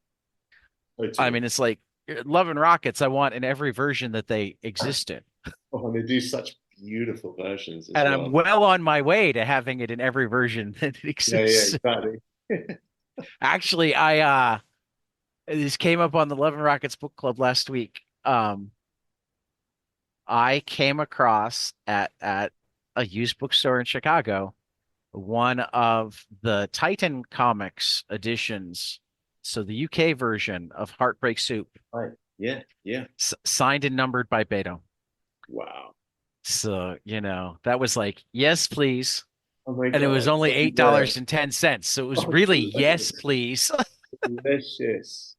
[SPEAKER 1] I
[SPEAKER 2] totally.
[SPEAKER 1] mean, it's like Love and Rockets, I want in every version that they exist in.
[SPEAKER 2] Oh, and they do such beautiful versions as
[SPEAKER 1] And I'm
[SPEAKER 2] well.
[SPEAKER 1] well on my way to having it in every version that it
[SPEAKER 2] Yeah, yeah,
[SPEAKER 1] exists.
[SPEAKER 2] exactly.
[SPEAKER 1] Actually, I this came up on the Love and Rockets book club last week. I came across at a used bookstore in Chicago one of the Titan Comics editions. So the UK version of Heartbreak Soup,
[SPEAKER 2] Right. Yeah. Yeah.
[SPEAKER 1] signed and numbered by Beto.
[SPEAKER 2] Wow.
[SPEAKER 1] So, that was like, yes, please.
[SPEAKER 2] Oh my
[SPEAKER 1] And it was
[SPEAKER 2] God.
[SPEAKER 1] only
[SPEAKER 2] What is that?
[SPEAKER 1] $8.10. So it was
[SPEAKER 2] Oh,
[SPEAKER 1] really, yes,
[SPEAKER 2] delicious.
[SPEAKER 1] please.
[SPEAKER 2] Delicious.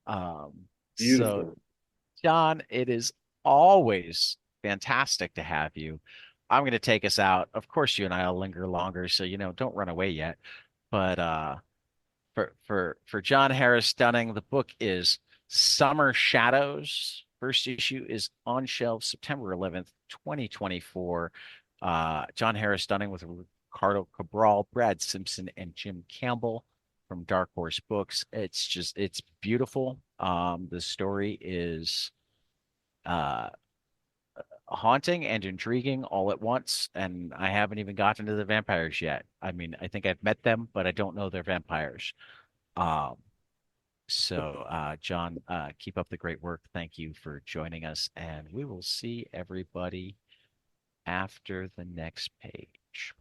[SPEAKER 1] So
[SPEAKER 2] Beautiful.
[SPEAKER 1] John, it is always fantastic to have you. I'm going to take us out. Of course, you and I'll linger longer, so don't run away yet. But for John Harris Dunning, the book is Summer Shadows. First issue is on shelves September 11th, 2024. John Harris Dunning with Ricardo Cabral, Brad Simpson, and Jim Campbell from Dark Horse Books. It's beautiful. The story is uh haunting and intriguing all at once, and I haven't even gotten to the vampires yet. I mean, I think I've met them, but I don't know they're vampires. Um, John, keep up the great work. Thank you for joining us, and we will see everybody after the next page.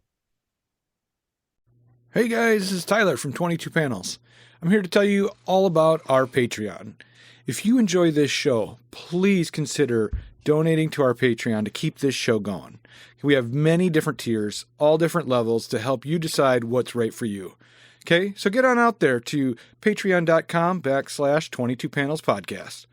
[SPEAKER 3] Hey guys, this is Tyler from 22 Panels. I'm here to tell you all about our Patreon. If you enjoy this show, please consider donating to our Patreon to keep this show going. We have many different tiers, all different levels to help you decide what's right for you. Okay, so get on out there to patreon.com/22panelspodcast.